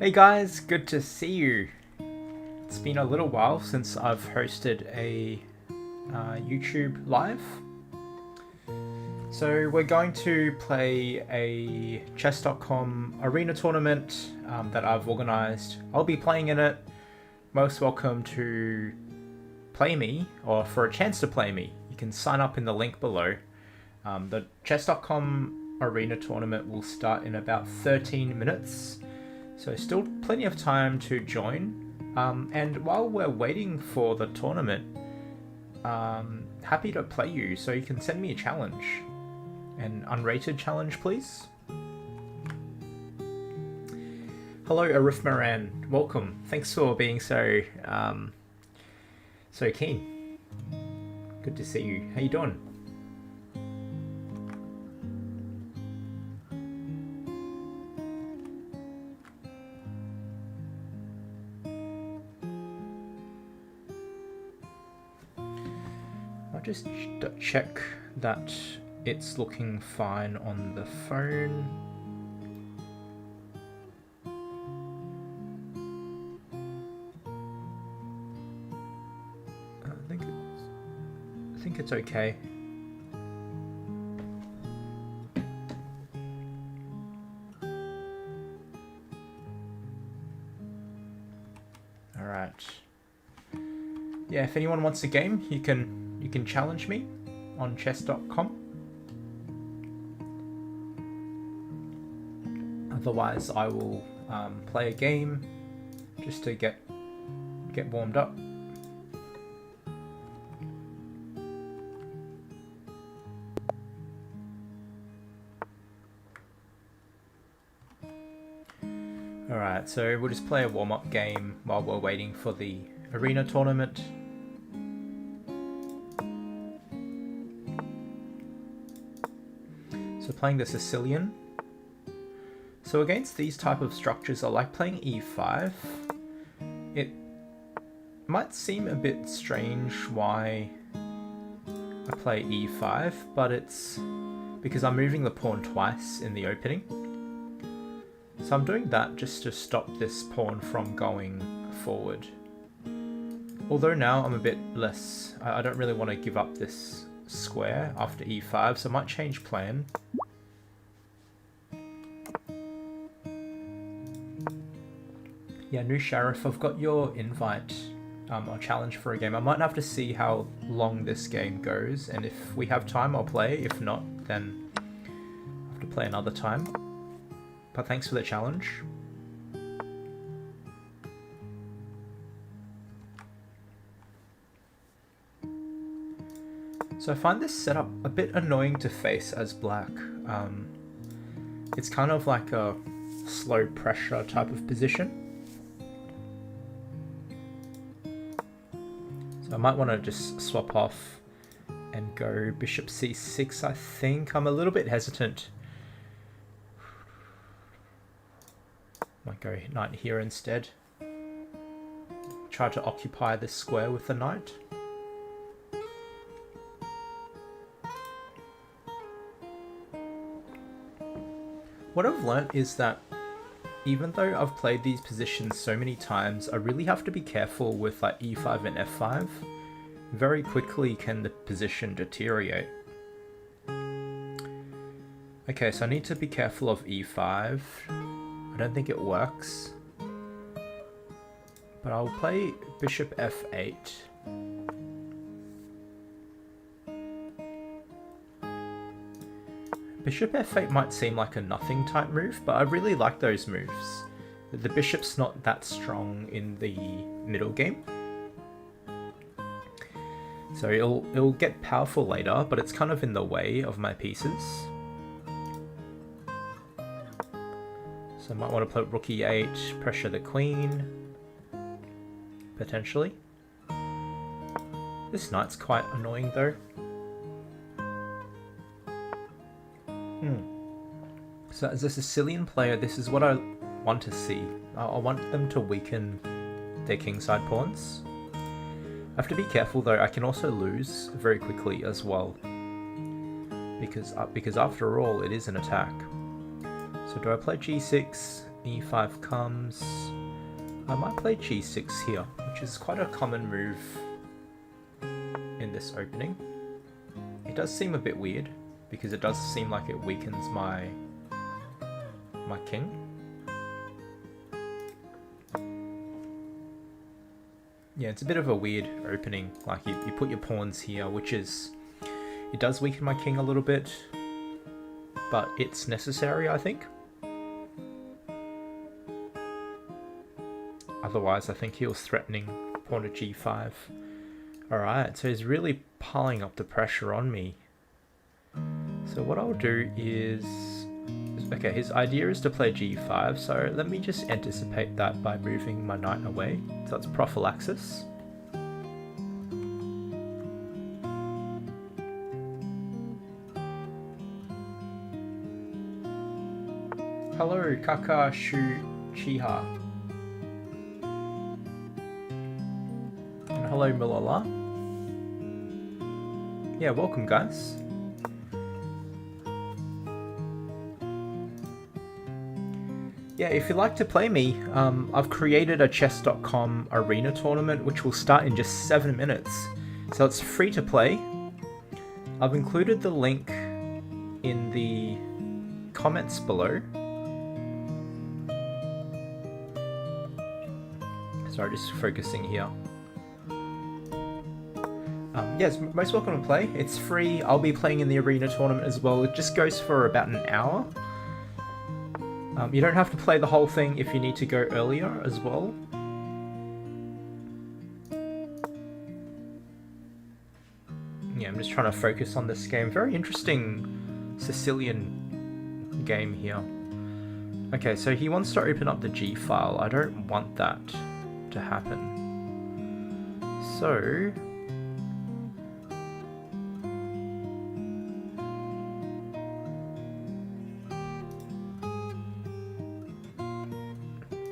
Hey guys, good to see you. It's been a little while since I've hosted a YouTube live. So we're going to play a chess.com arena tournament that I've organized. I'll be playing in it. Most welcome to play me, or for a chance to play me. You can sign up in the link below. The chess.com arena tournament will start in about 13 minutes. So still plenty of time to join. And while we're waiting for the tournament, happy to play you, so you can send me a challenge. An unrated challenge, please. Hello, Arif Moran. Welcome. Thanks for being so keen. Good to see you. How you doing? I'll just check that it's looking fine on the phone. I think it's okay. All right. Yeah, if anyone wants a game, you can challenge me on chess.com. Otherwise, I will play a game just to get warmed up. Alright, so we'll just play a warm-up game while we're waiting for the arena tournament. So playing the Sicilian. So against these type of structures, I like playing e5. It might seem a bit strange why I play e5, but it's because I'm moving the pawn twice in the opening. So I'm doing that just to stop this pawn from going forward. Although now I'm a bit less, I don't really want to give up this square after e5, so I might change plan. Yeah, new Sheriff, I've got your invite or challenge for a game. I might have to see how long this game goes, and if we have time, I'll play. If not, then I'll have to play another time. But thanks for the challenge. So I find this setup a bit annoying to face as black. It's kind of like a slow pressure type of position. So I might want to just swap off and go bishop c6, I think. I'm a little bit hesitant. Might go knight here instead. Try to occupy this square with the knight. What I've learnt is that even though I've played these positions so many times, I really have to be careful with like e5 and f5. Very quickly can the position deteriorate. Okay, so I need to be careful of e5. I don't think it works. But I'll play bishop f8. Bishop f8 might seem like a nothing type move, but I really like those moves. The bishop's not that strong in the middle game. So it'll get powerful later, but it's kind of in the way of my pieces. So I might want to play rook e8, pressure the queen, potentially. This knight's quite annoying though. So as a Sicilian player, this is what I want to see. I want them to weaken their kingside pawns. I have to be careful though, I can also lose very quickly as well. Because after all, it is an attack. So do I play g6 e5 comes. I might play g6 here, which is quite a common move in this opening. It does seem a bit weird, because it does seem like it weakens my king. Yeah, it's a bit of a weird opening. Like you put your pawns here, which is... It does weaken my king a little bit, but it's necessary, I think. Otherwise, I think he was threatening pawn to g5. Alright, so he's really piling up the pressure on me. So what I'll do is... Okay, his idea is to play g5, so let me just anticipate that by moving my knight away. So that's prophylaxis. Hello, Kakashu-chiha. And hello, Malala. Yeah, welcome, guys. Yeah, if you'd like to play me, I've created a chess.com arena tournament which will start in just 7 minutes. So it's free to play. I've included the link in the comments below. Sorry, just focusing here. Yes, most welcome to play. It's free. I'll be playing in the arena tournament as well. It just goes for about an hour. You don't have to play the whole thing if you need to go earlier as well. Yeah, I'm just trying to focus on this game. Very interesting Sicilian game here. Okay, so he wants to open up the G file. I don't want that to happen. So...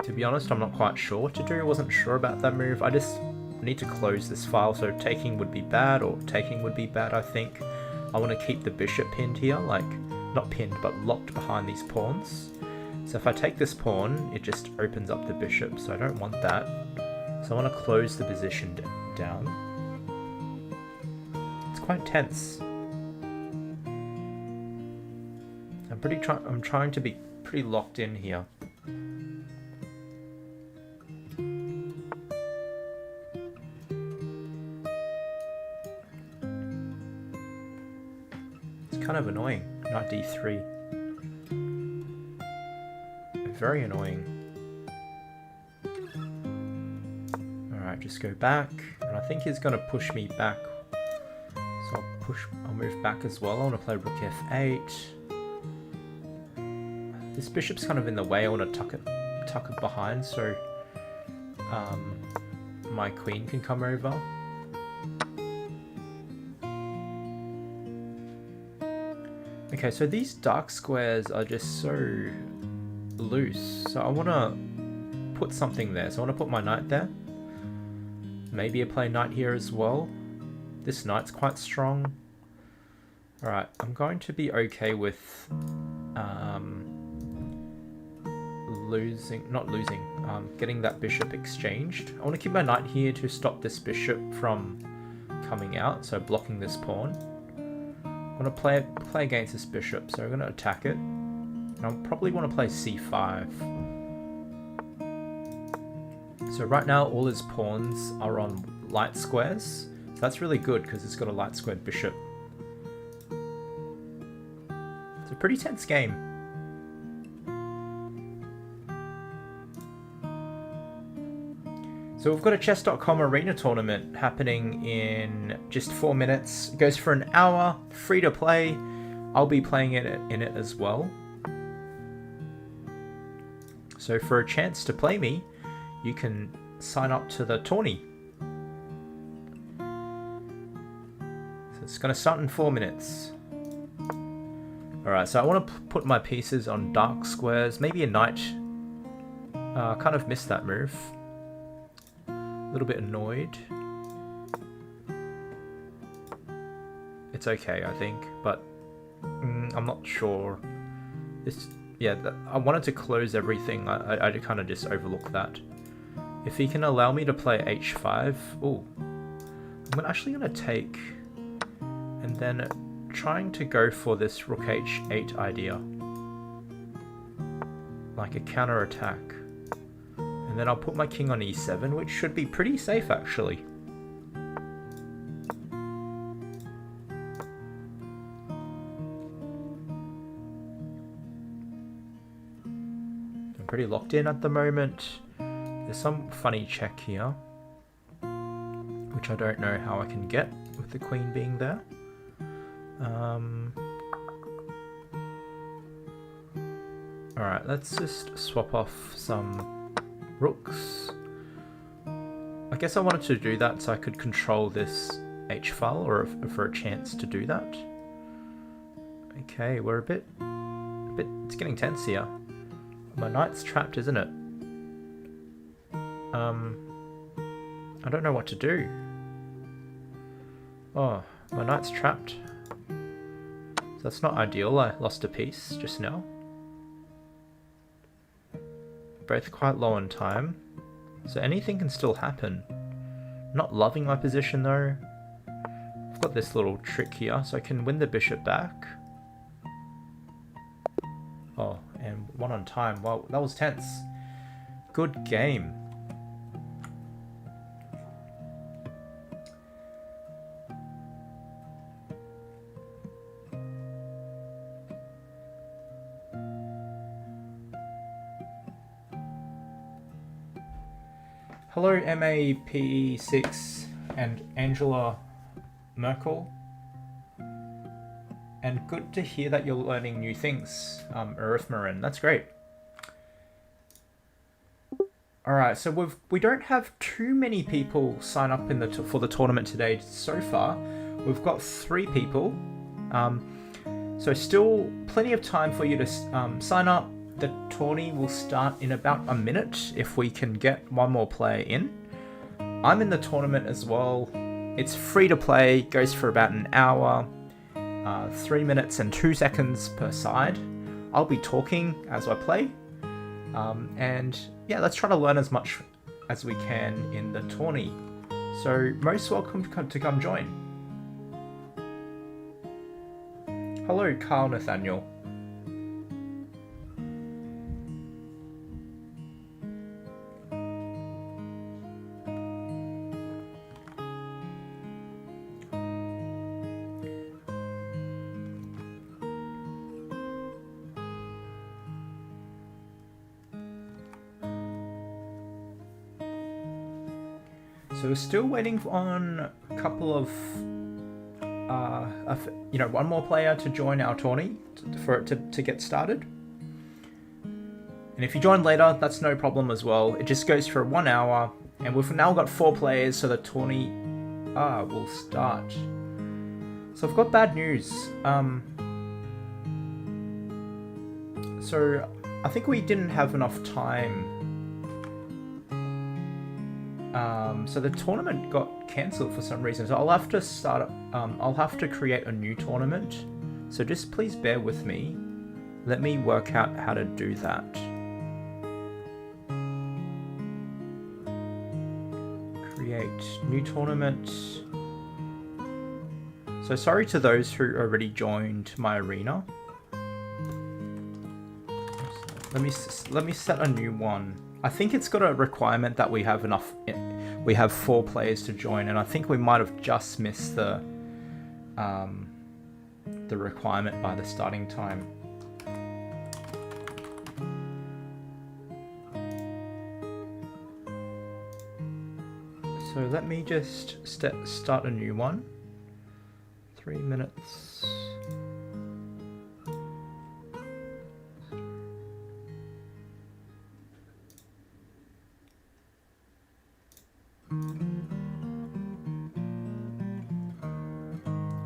To be honest, I'm not quite sure what to do. I wasn't sure about that move. I just need to close this file, so taking would be bad, or taking would be bad, I think. I want to keep the bishop pinned here, like, not pinned, but locked behind these pawns. So if I take this pawn, it just opens up the bishop, so I don't want that. So I want to close the position down. It's quite tense. I'm trying to be pretty locked in here. Kind of annoying. Knight d3. Very annoying. Alright, just go back. And I think he's going to push me back. So I'll move back as well. I want to play rook f8. This bishop's kind of in the way. I want to tuck it behind so my queen can come over. Okay, so these dark squares are just so loose. So I want to put something there. So I want to put my knight there. Maybe I play knight here as well. This knight's quite strong. Alright, I'm going to be okay with getting that bishop exchanged. I want to keep my knight here to stop this bishop from coming out, so blocking this pawn. I want to play against this bishop, so I'm going to attack it. And I'll probably want to play c5. So right now all his pawns are on light squares. So that's really good because it's got a light squared bishop. It's a pretty tense game. So we've got a chess.com arena tournament happening in just 4 minutes. It goes for an hour, free to play. I'll be playing in it as well. So for a chance to play me, you can sign up to the tourney. So it's going to start in 4 minutes. Alright, so I want to put my pieces on dark squares. Maybe a knight. Kind of missed that move. A little bit annoyed. It's okay, I think, but I'm not sure. This yeah, I wanted to close everything. I kind of just overlooked that. If he can allow me to play h5, oh, I'm actually going to take, and then trying to go for this rook h8 idea, like a counter attack, and then I'll put my king on e7, which should be pretty safe actually. I'm pretty locked in at the moment. There's some funny check here, which I don't know how I can get with the queen being there. Alright, let's just swap off some rooks. I guess I wanted to do that so I could control this h-file, or for a chance to do that. Okay, we're a bit, it's getting tense here. My knight's trapped, isn't it? I don't know what to do. Oh, my knight's trapped. So that's not ideal. I lost a piece just now. Both quite low on time. So anything can still happen. Not loving my position though. I've got this little trick here so I can win the bishop back. Oh, and one on time. Wow, that was tense. Good game. Hello MAPE6 and Angela Merkel. And good to hear that you're learning new things, Arithmarin. That's great. Alright, so we don't have too many people sign up in for the tournament today so far. We've got 3 people. So still plenty of time for you to sign up. The tourney will start in about a minute if we can get one more player in. I'm in the tournament as well. It's free to play, goes for about an hour, 3 minutes and 2 seconds per side. I'll be talking as I play. And yeah, let's try to learn as much as we can in the tourney. So most welcome to come join. Hello, Carl Nathaniel. So we're still waiting on a couple of, one more player to join our tourney for it to get started. And if you join later, that's no problem as well. It just goes for 1 hour, and we've now got 4 players, so the tourney will start. So I've got bad news. So I think we didn't have enough time. So the tournament got cancelled for some reason, so I'll have to start. I'll have to create a new tournament. So just please bear with me. Let me work out how to do that. Create new tournament. So sorry to those who already joined my arena. Let me set a new one. I think it's got a requirement that we have enough. We have 4 players to join, and I think we might have just missed the requirement by the starting time. So let me just start a new one. 3 minutes.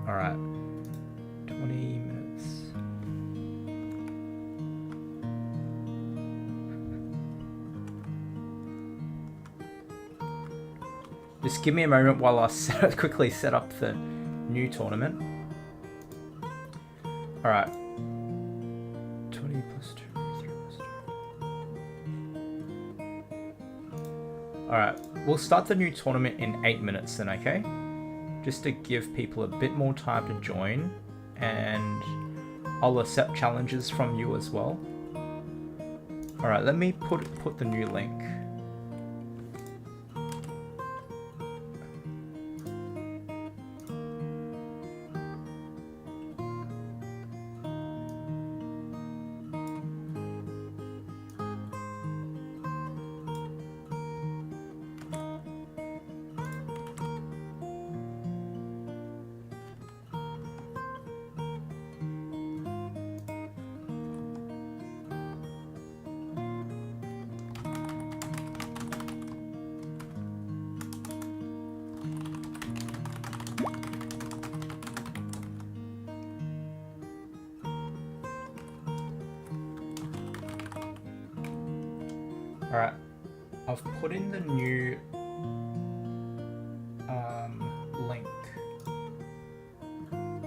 Alright, 20 minutes. Just give me a moment while I quickly set up the new tournament. Alright, 20 plus 2. Alright, we'll start the new tournament in 8 minutes then, okay? Just to give people a bit more time to join, and I'll accept challenges from you as well. Alright, let me put the new link. Alright, I've put in the new link.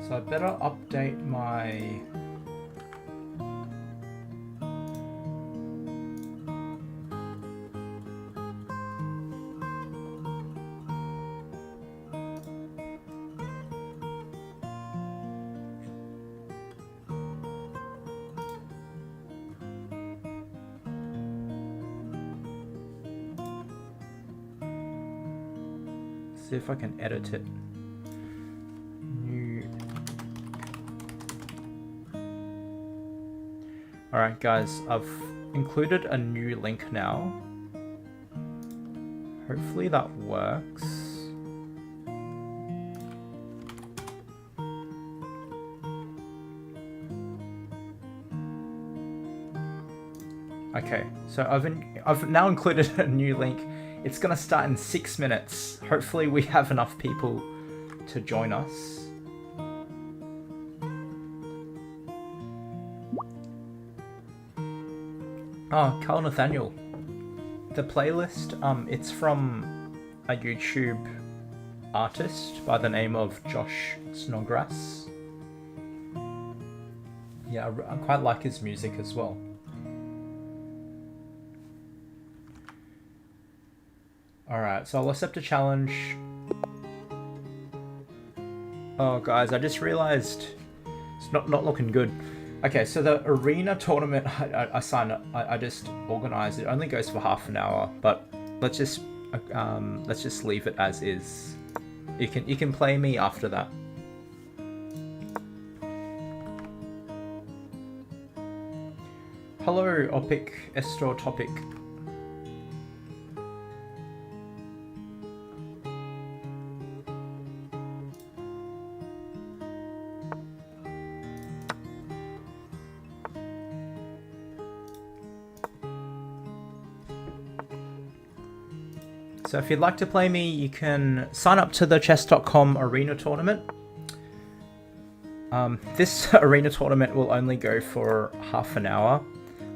So I better update my... See if I can edit it. New. Alright guys, I've included a new link now. Hopefully that works. Okay, so I've now included a new link. It's gonna start in 6 minutes. Hopefully we have enough people to join us. Oh, Carl Nathaniel. The playlist, it's from a YouTube artist by the name of Josh Snodgrass. Yeah, I quite like his music as well. Alright, so I'll accept a challenge. Oh guys, I just realized it's not looking good. Okay, so the arena tournament I signed up, I just organized it. Only goes for half an hour, but let's just leave it as is. You can play me after that. Hello, Opic Estro Topic. So if you'd like to play me, you can sign up to the chess.com arena tournament. This arena tournament will only go for half an hour.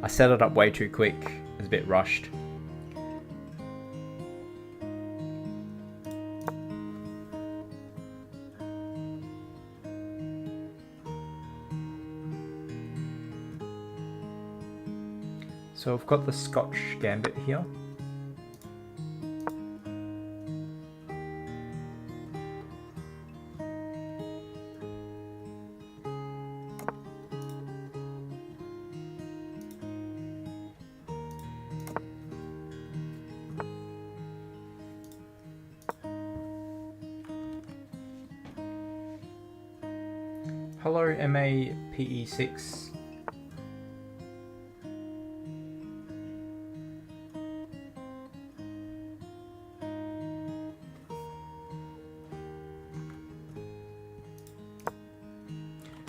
I set it up way too quick. It was a bit rushed. So I've got the Scotch Gambit here. Hello, MAPE6.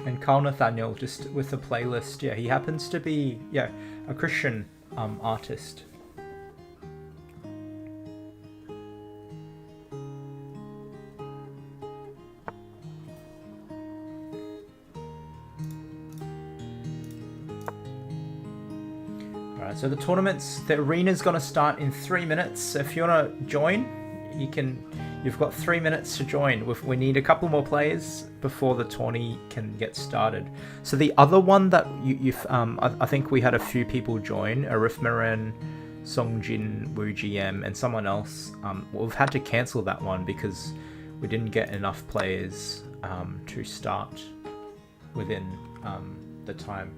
And Carl Nathaniel, just with the playlist, yeah, he happens to be, yeah, a Christian artist. Alright, so the arena's gonna start in 3 minutes. So if you wanna join, you've got 3 minutes to join. We need a couple more players before the tourney can get started. So the other one that I think we had a few people join, Arithmaran, Songjin Woo GM, and someone else. We've had to cancel that one because we didn't get enough players to start within the time.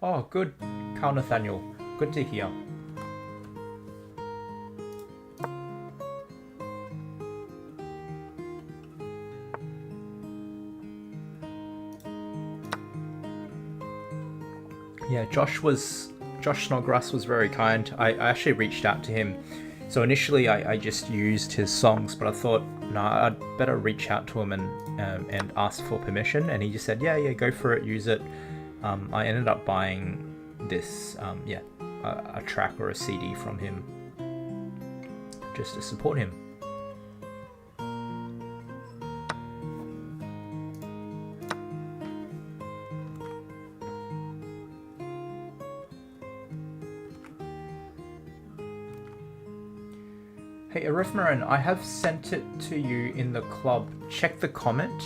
Oh, good, Carl Nathaniel. Good to hear. Yeah, Josh Snodgrass was very kind. I actually reached out to him. So initially I just used his songs, but I thought, no, I'd better reach out to him and ask for permission. And he just said, yeah, go for it, use it. I ended up buying this, a track or a CD from him just to support him. Hey, Arithmarin, I have sent it to you in the club. Check the comment.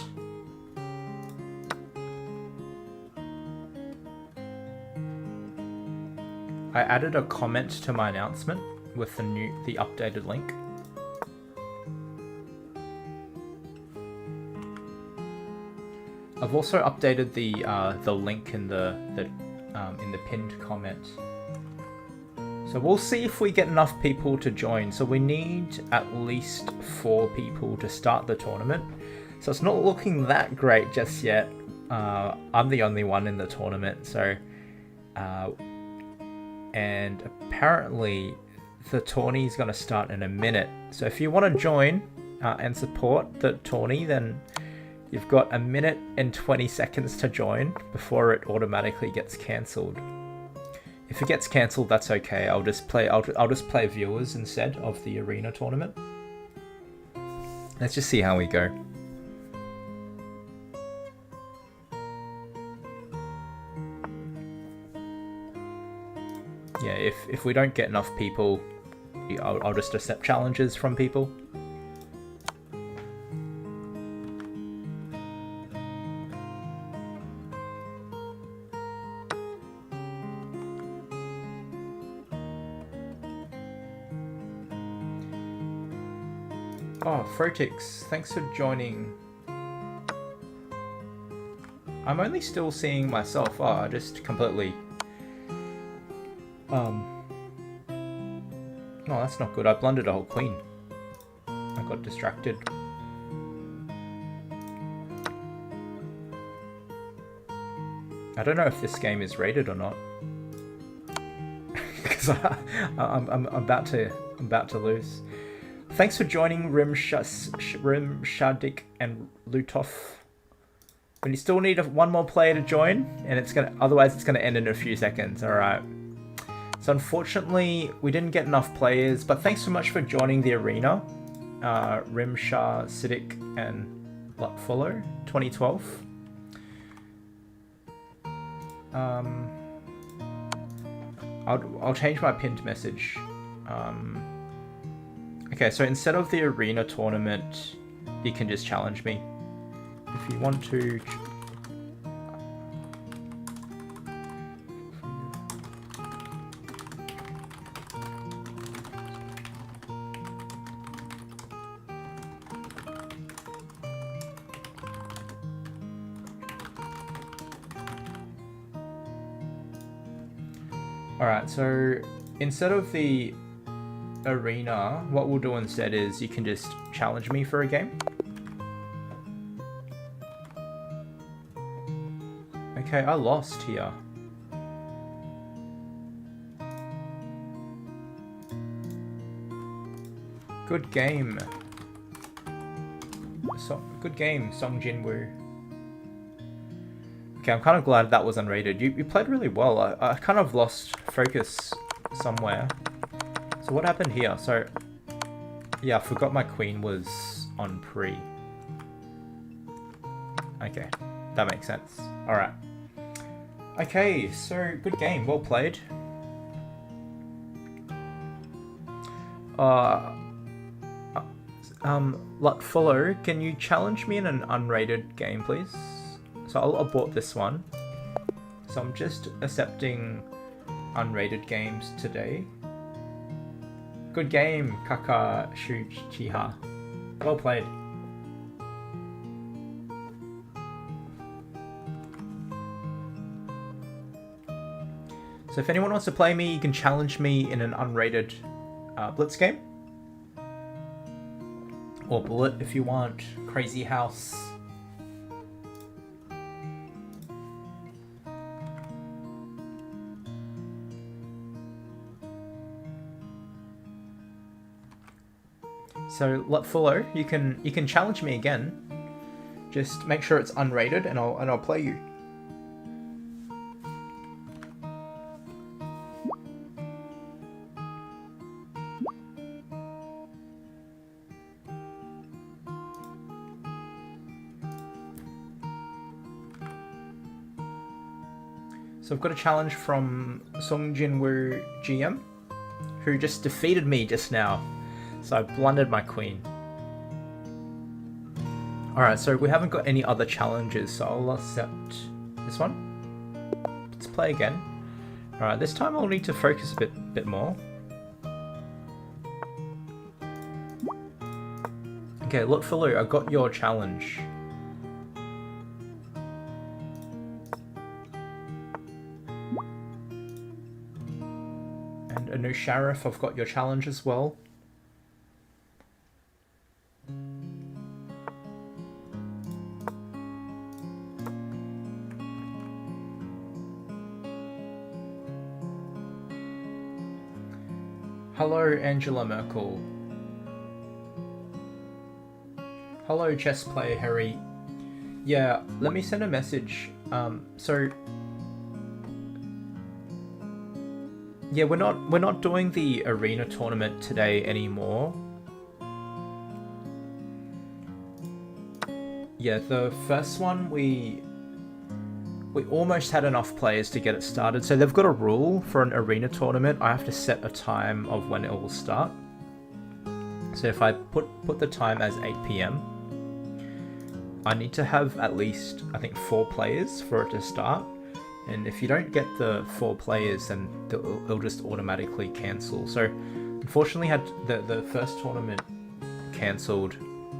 I added a comment to my announcement with the updated link. I've also updated the link in the pinned comment. So we'll see if we get enough people to join. So we need at least 4 people to start the tournament. So it's not looking that great just yet. I'm the only one in the tournament. So, and apparently the tourney is going to start in a minute. So if you want to join and support the tourney, then you've got 1 minute and 20 seconds to join before it automatically gets cancelled. If it gets cancelled, that's okay. I'll just play viewers instead of the arena tournament. Let's just see how we go. Yeah, if we don't get enough people, I'll just accept challenges from people. Oh, Frotix, thanks for joining. I'm only still seeing myself. Oh, I just completely... No, that's not good. I blundered a whole queen. I got distracted. I don't know if this game is rated or not. Because I'm about to lose. Thanks for joining Rimshadik and Lutov. But you still need one more player to join, and otherwise it's gonna end in a few seconds. All right. So unfortunately, we didn't get enough players, but thanks so much for joining the arena, Rimshah Siddiq and Lutfollow 2012. I'll change my pinned message. Okay, so instead of the arena tournament, you can just challenge me. If you want to... Alright, so instead of the arena, what we'll do instead is you can just challenge me for a game. Okay, I lost here. Good game. Good game, Songjin Woo. Okay, I'm kind of glad that was unrated. You played really well. I kind of lost focus somewhere. So what happened here? So, yeah, I forgot my queen was on pre. Okay, that makes sense. Alright. Okay, so good game. Well played. Lutfollow, can you challenge me in an unrated game, please? So I'll abort this one. So I'm just accepting unrated games today. Good game, Kaka Shuchiha. Well played. So if anyone wants to play me, you can challenge me in an unrated Blitz game. Or Bullet if you want. Crazy House. So Lutfullo, you can challenge me again. Just make sure it's unrated and I'll play you. So I've got a challenge from Song Jinwoo GM, who just defeated me just now. So I blundered my queen. Alright, so we haven't got any other challenges, so I'll accept this one. Let's play again. Alright, this time I'll need to focus a bit more. Okay, Lutfullo, I got your challenge. And Anu Sheriff, I've got your challenge as well. Hello, Angela Merkel. Hello, chess player Harry. Yeah, let me send a message. Yeah, we're not doing the arena tournament today anymore. Yeah, the first one we almost had enough players to get it started. So they've got a rule for an arena tournament. I have to set a time of when it will start. So if I put the time as 8 PM, I need to have at least, I think, 4 players for it to start. And if you don't get the 4 players, then it'll just automatically cancel. So unfortunately had the first tournament cancelled,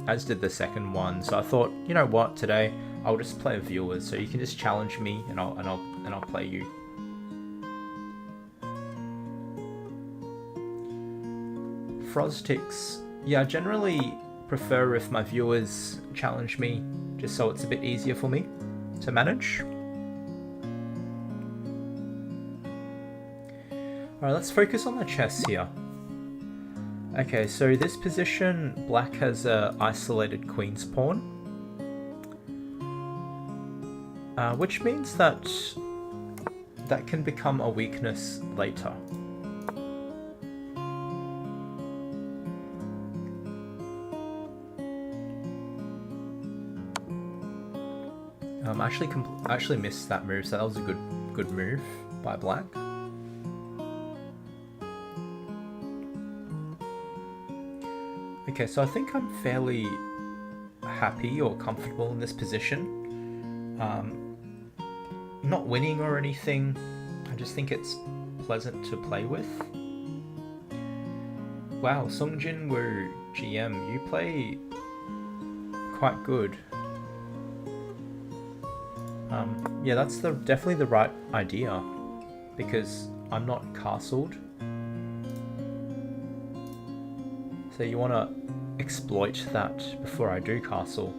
as did the second one. So I thought, you know what, today I'll just play viewers. So you can just challenge me and I'll play you. Frostix. Yeah, I generally prefer if my viewers challenge me, just so it's a bit easier for me to manage. Alright, let's focus on the chess here. Okay, so this position, black has a isolated queen's pawn. Which means that can become a weakness later. I actually missed that move, so that was a good move by black. Okay, so I think I'm fairly happy or comfortable in this position. Not winning or anything, I just think it's pleasant to play with. Wow, Songjin Woo GM, you play quite good. Yeah, that's definitely the right idea, because I'm not castled. So you want to exploit that before I do castle.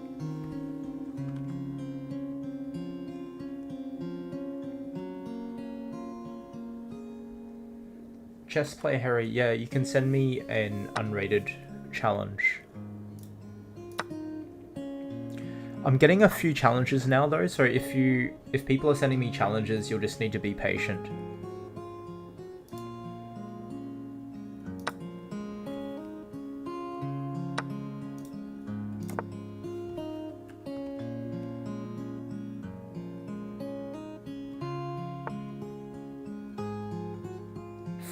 Chess player Harry, yeah, you can send me an unrated challenge. I'm getting a few challenges now though, so if people are sending me challenges, you'll just need to be patient.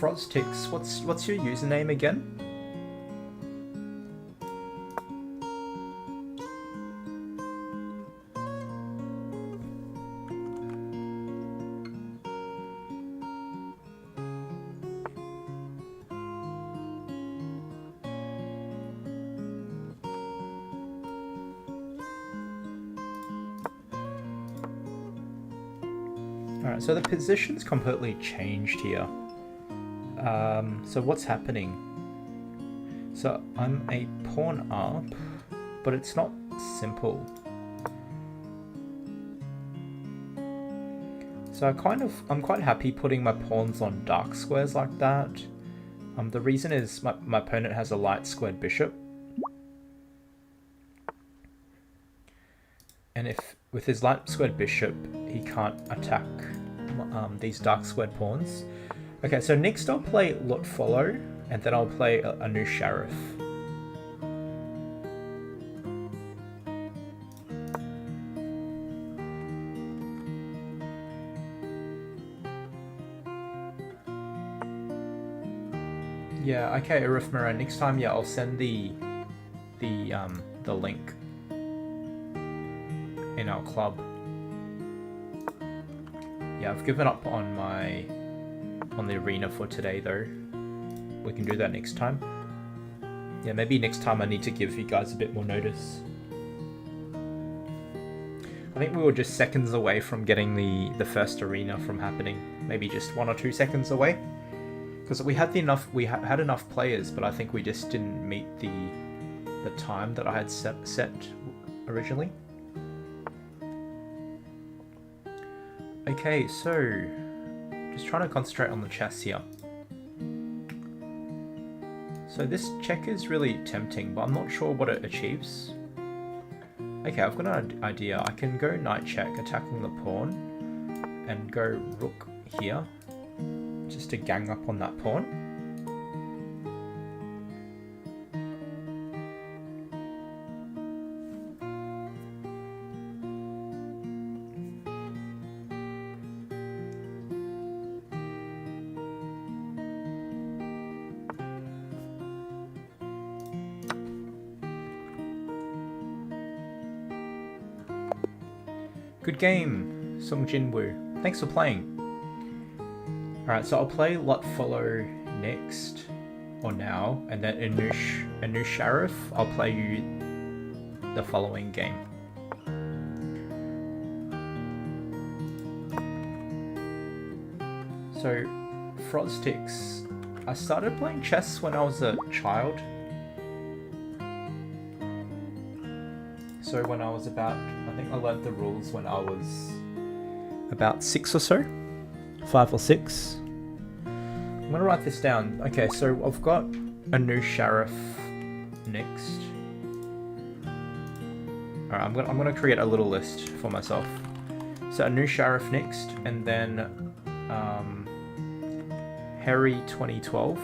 Frostix, what's your username again? Alright, so the position's completely changed here. So what's happening? So I'm a pawn up, but it's not simple. So I'm quite happy putting my pawns on dark squares like that. The reason is my opponent has a light squared bishop. And if with his light squared bishop, he can't attack these dark squared pawns. Okay, so next I'll play Lot Follow, and then I'll play a new Sheriff. Yeah, okay, Arithmera, next time, yeah, I'll send the link in our club. Yeah, I've given up on the arena for today though. We can do that next time. Yeah, maybe next time I need to give you guys a bit more notice. I think we were just seconds away from getting the first arena from happening. Maybe just 1 or 2 seconds away. Because we had enough players, but I think we just didn't meet the time that I had set originally. Okay, so just trying to concentrate on the chess here. So this check is really tempting, but I'm not sure what it achieves. Okay, I've got an idea. I can go knight check, attacking the pawn, and go rook here, just to gang up on that pawn. Good game, Song Jinwoo. Thanks for playing. Alright, so I'll play Lot Follow next, or now, and then Anu Sheriff, I'll play you the following game. So, Frostix, I started playing chess when I was a child. So when I was about, I think I learned the rules when I was about 6 or so. 5 or 6. I'm gonna write this down. Okay, so I've got a new Sheriff next. Alright, I'm gonna create a little list for myself. So a new Sheriff next, and then Harry 2012.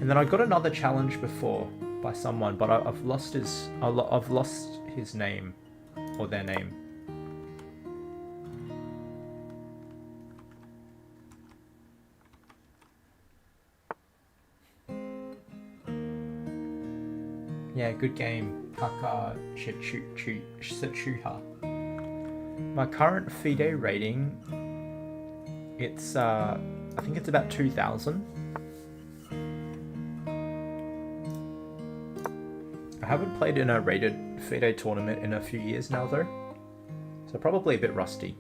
And then I got another challenge before by someone, but I've lost his name or their name. Yeah, good game, Kaka Setsuha. My current FIDE rating, it's I think it's about 2,000. I haven't played in a rated FIDE tournament in a few years now though, so probably a bit rusty.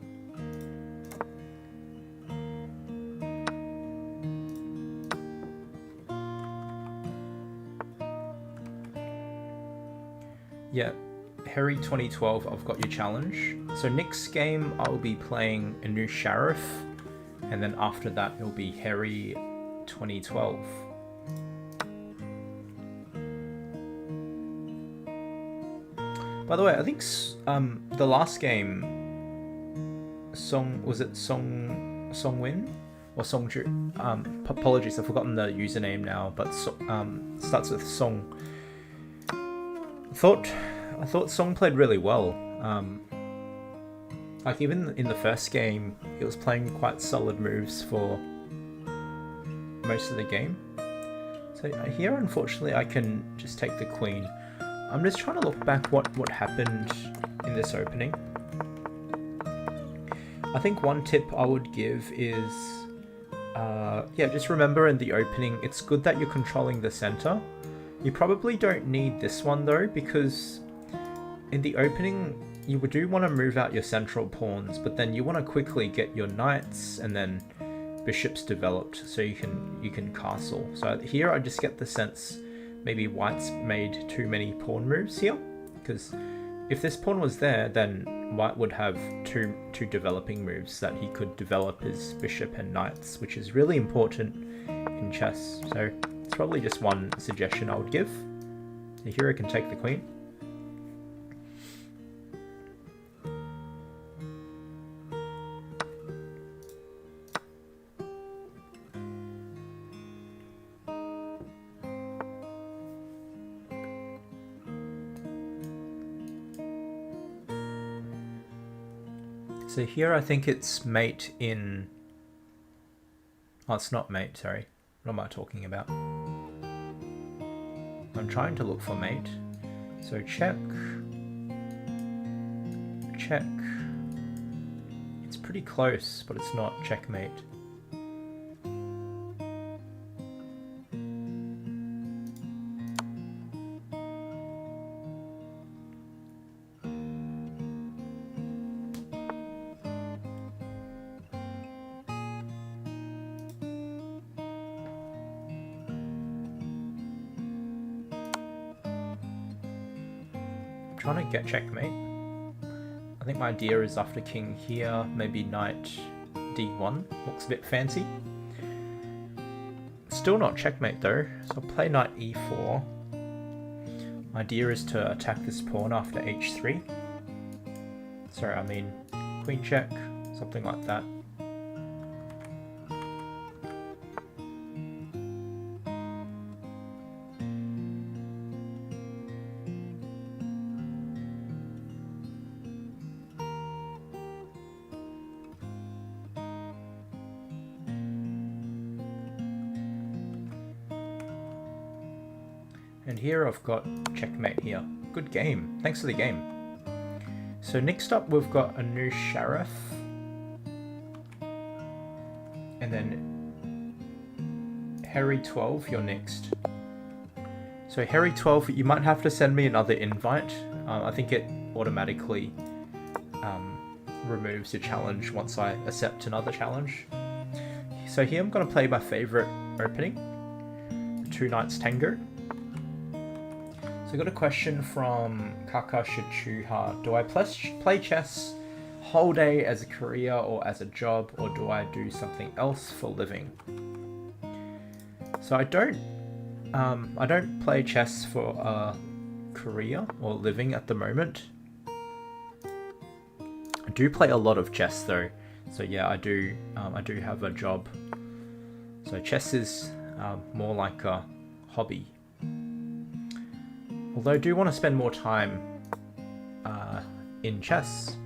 Yeah, Harry 2012, I've got your challenge. So next game I'll be playing a new Sheriff, and then after that it'll be Harry 2012. By the way, I think the last game, Songwin or Songju? Apologies, I've forgotten the username now, but starts with Song. I thought Song played really well. Like even in the first game, he was playing quite solid moves for most of the game. So here, unfortunately, I can just take the queen. I'm just trying to look back what happened in this opening. I think one tip I would give is, yeah, just remember in the opening, it's good that you're controlling the center. You probably don't need this one though, because in the opening, you do want to move out your central pawns, but then you want to quickly get your knights and then bishops developed so you can castle. So here I just get the sense maybe white's made too many pawn moves here, because if this pawn was there, then white would have two developing moves that he could develop his bishop and knights, which is really important in chess. So it's probably just one suggestion I would give. The hero can take the queen. So here I think it's mate in... Oh, it's not mate, sorry. What am I talking about? I'm trying to look for mate. So check. Check. It's pretty close, but it's not checkmate. Trying to get checkmate. I think my idea is after king here, maybe knight d1. Looks a bit fancy. Still not checkmate though, so I'll play knight e4. My idea is to attack this pawn after h3. Sorry, I mean queen check, something like that. And here I've got checkmate here. Good game. Thanks for the game. So next up we've got Anu Sharif. And then Harry 12, you're next. So Harry 12, you might have to send me another invite. I think it automatically removes the challenge once I accept another challenge. So here I'm going to play my favorite opening, Two Knights Tango. So I got a question from Kaka Shichuha. Do I play chess whole day as a career or as a job, or do I do something else for a living? So I don't play chess for a career or living at the moment. I do play a lot of chess though. So yeah, I do have a job. So chess is more like a hobby. Although I do want to spend more time in chess,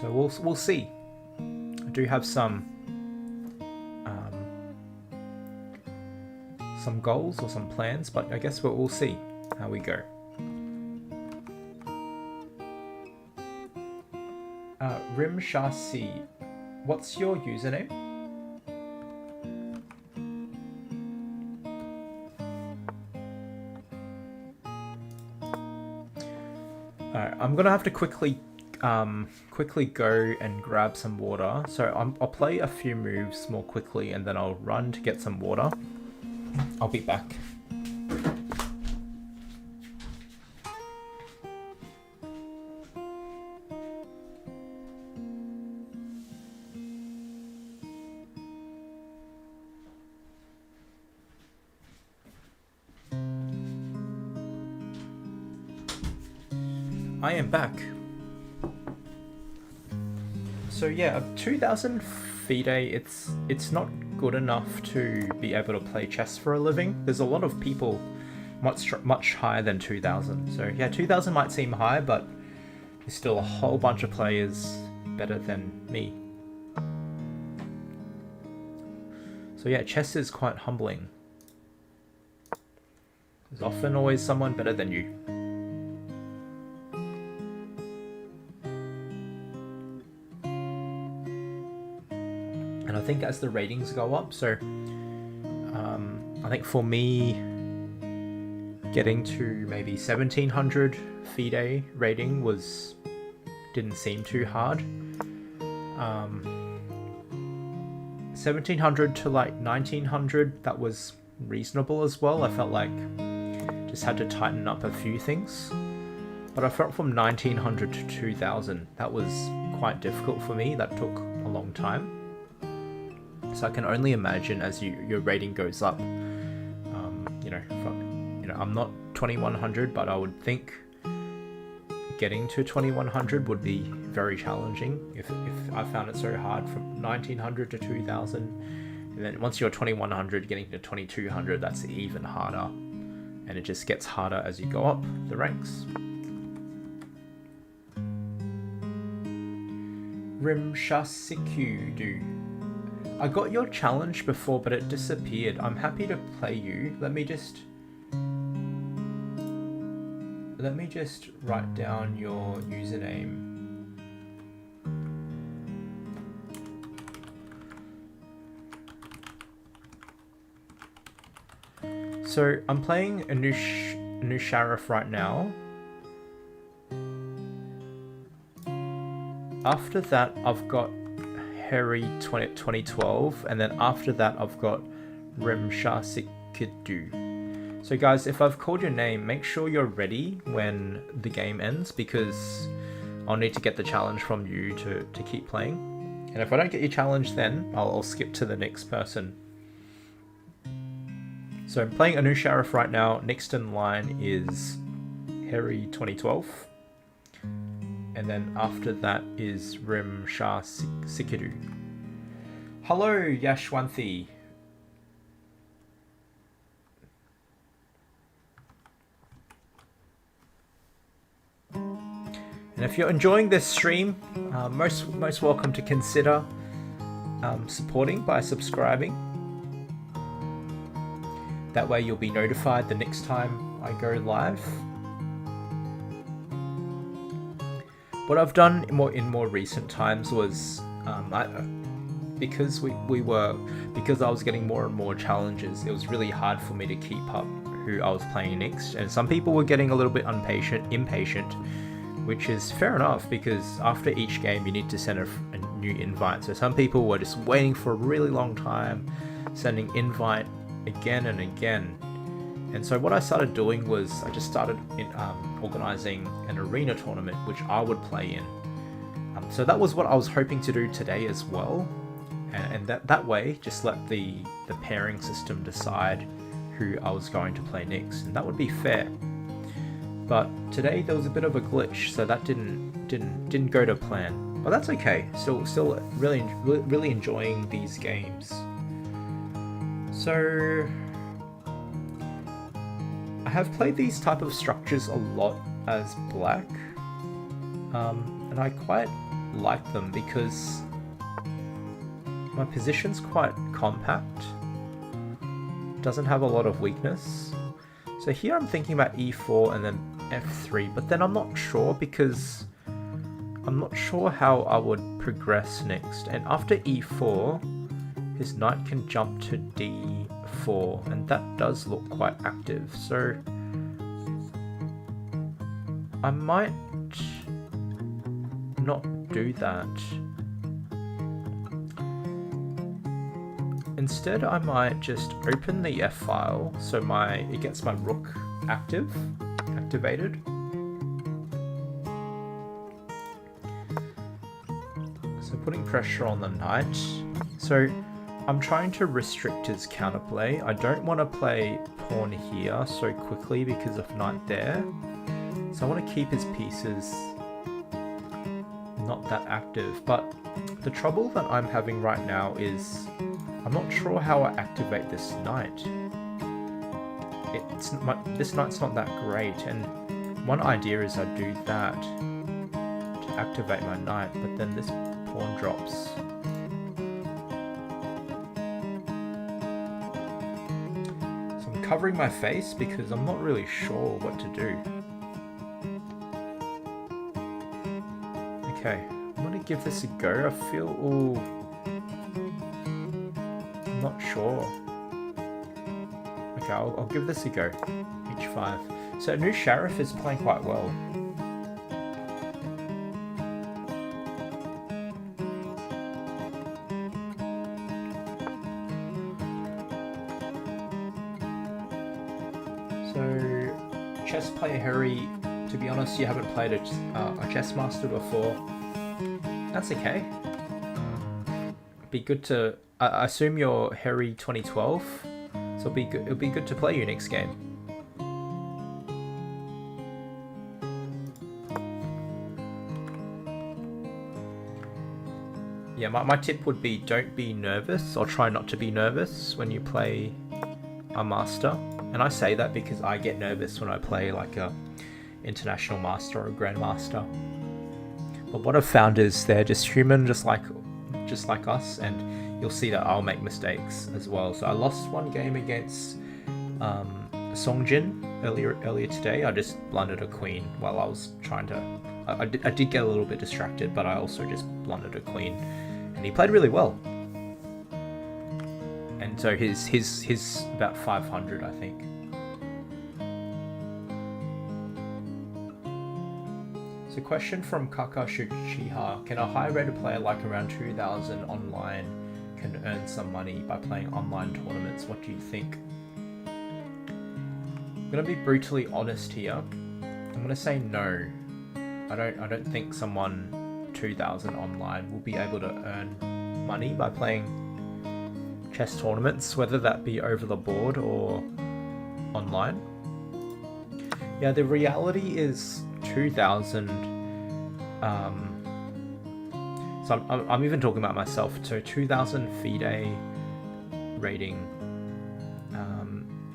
so we'll see. I do have some goals or some plans, but I guess we'll see how we go. Rim Shasi, what's your username? Alright, I'm gonna have to quickly go and grab some water. So I'll play a few moves more quickly and then I'll run to get some water. I'll be back. I am back. So yeah, 2000 FIDE, it's not good enough to be able to play chess for a living. There's a lot of people much higher than 2000. So yeah, 2000 might seem high, but there's still a whole bunch of players better than me. So yeah, chess is quite humbling. There's often always someone better than you. And I think as the ratings go up, so I think for me, getting to maybe 1700 FIDE rating didn't seem too hard. 1700 to like 1900, that was reasonable as well. I felt like just had to tighten up a few things. But I felt from 1900 to 2000, that was quite difficult for me. That took a long time. So I can only imagine as your rating goes up, I'm not 2100, but I would think getting to 2100 would be very challenging if I found it so hard from 1900 to 2000. And then once you're 2100, getting to 2200, that's even harder. And it just gets harder as you go up the ranks. Rimshasikyudu. I got your challenge before, but it disappeared. I'm happy to play you. Let me just write down your username. So I'm playing Anusharif right now. After that, I've got Harry 2012, and then after that, I've got Rimshasikyudu. So guys, if I've called your name, make sure you're ready when the game ends, because I'll need to get the challenge from you to keep playing. And if I don't get your challenge, then I'll skip to the next person. So I'm playing Anusharif right now. Next in line is Harry 2012. And then after that is Rimshasikyudu. Hello, Yashwanthi. And if you're enjoying this stream, most welcome to consider supporting by subscribing. That way you'll be notified the next time I go live. What I've done in more recent times was because I was getting more and more challenges, it was really hard for me to keep up who I was playing next, and some people were getting a little bit impatient, which is fair enough, because after each game you need to send a new invite. So some people were just waiting for a really long time, sending invite again and again. And so what I started doing was I just started organizing an arena tournament which I would play in. So that was what I was hoping to do today as well, and that way just let the pairing system decide who I was going to play next, and that would be fair. But today there was a bit of a glitch, so that didn't go to plan. But that's okay. Still really enjoying these games. So I have played these type of structures a lot as black, and I quite like them because my position's quite compact, doesn't have a lot of weakness. So here I'm thinking about e4 and then f3, but then I'm not sure because I'm not sure how I would progress next. And after e4, his knight can jump to d4, and that does look quite active. So I might not do that. Instead, I might just open the F file so it gets my rook activated. So putting pressure on the knight. So I'm trying to restrict his counterplay. I don't want to play pawn here so quickly because of knight there. So I want to keep his pieces not that active. But the trouble that I'm having right now is I'm not sure how I activate this knight. This knight's not that great, and one idea is I do that to activate my knight, but then this pawn drops. So I'm covering my face because I'm not really sure what to do. Okay, I'm gonna give this a go. I feel, I'm not sure. Okay, I'll give this a go. H5. So Anusharif is playing quite well. chess player Harry, to be honest, you haven't played a chess master before. That's okay. Be good to. I assume you're Harry 2012, so it'll be good. It'll be good to play you next game. Yeah, my tip would be don't be nervous, or try not to be nervous when you play a master. And I say that because I get nervous when I play like a international master or a grandmaster. But what I've found is they're just human, just like us, and you'll see that I'll make mistakes as well. So I lost one game against Songjin earlier today. I just blundered a queen while I was trying to. I did get a little bit distracted, but I also just blundered a queen, and he played really well. And so his about 500, I think. So question from Kaka Shuchiha. Can a high-rated player like around 2000 online can earn some money by playing online tournaments? What do you think? I'm going to be brutally honest here. I'm going to say no. I don't think someone 2000 online will be able to earn money by playing chess tournaments, whether that be over the board or online. Yeah, the reality is 2000. So I'm even talking about myself. So 2000 FIDE rating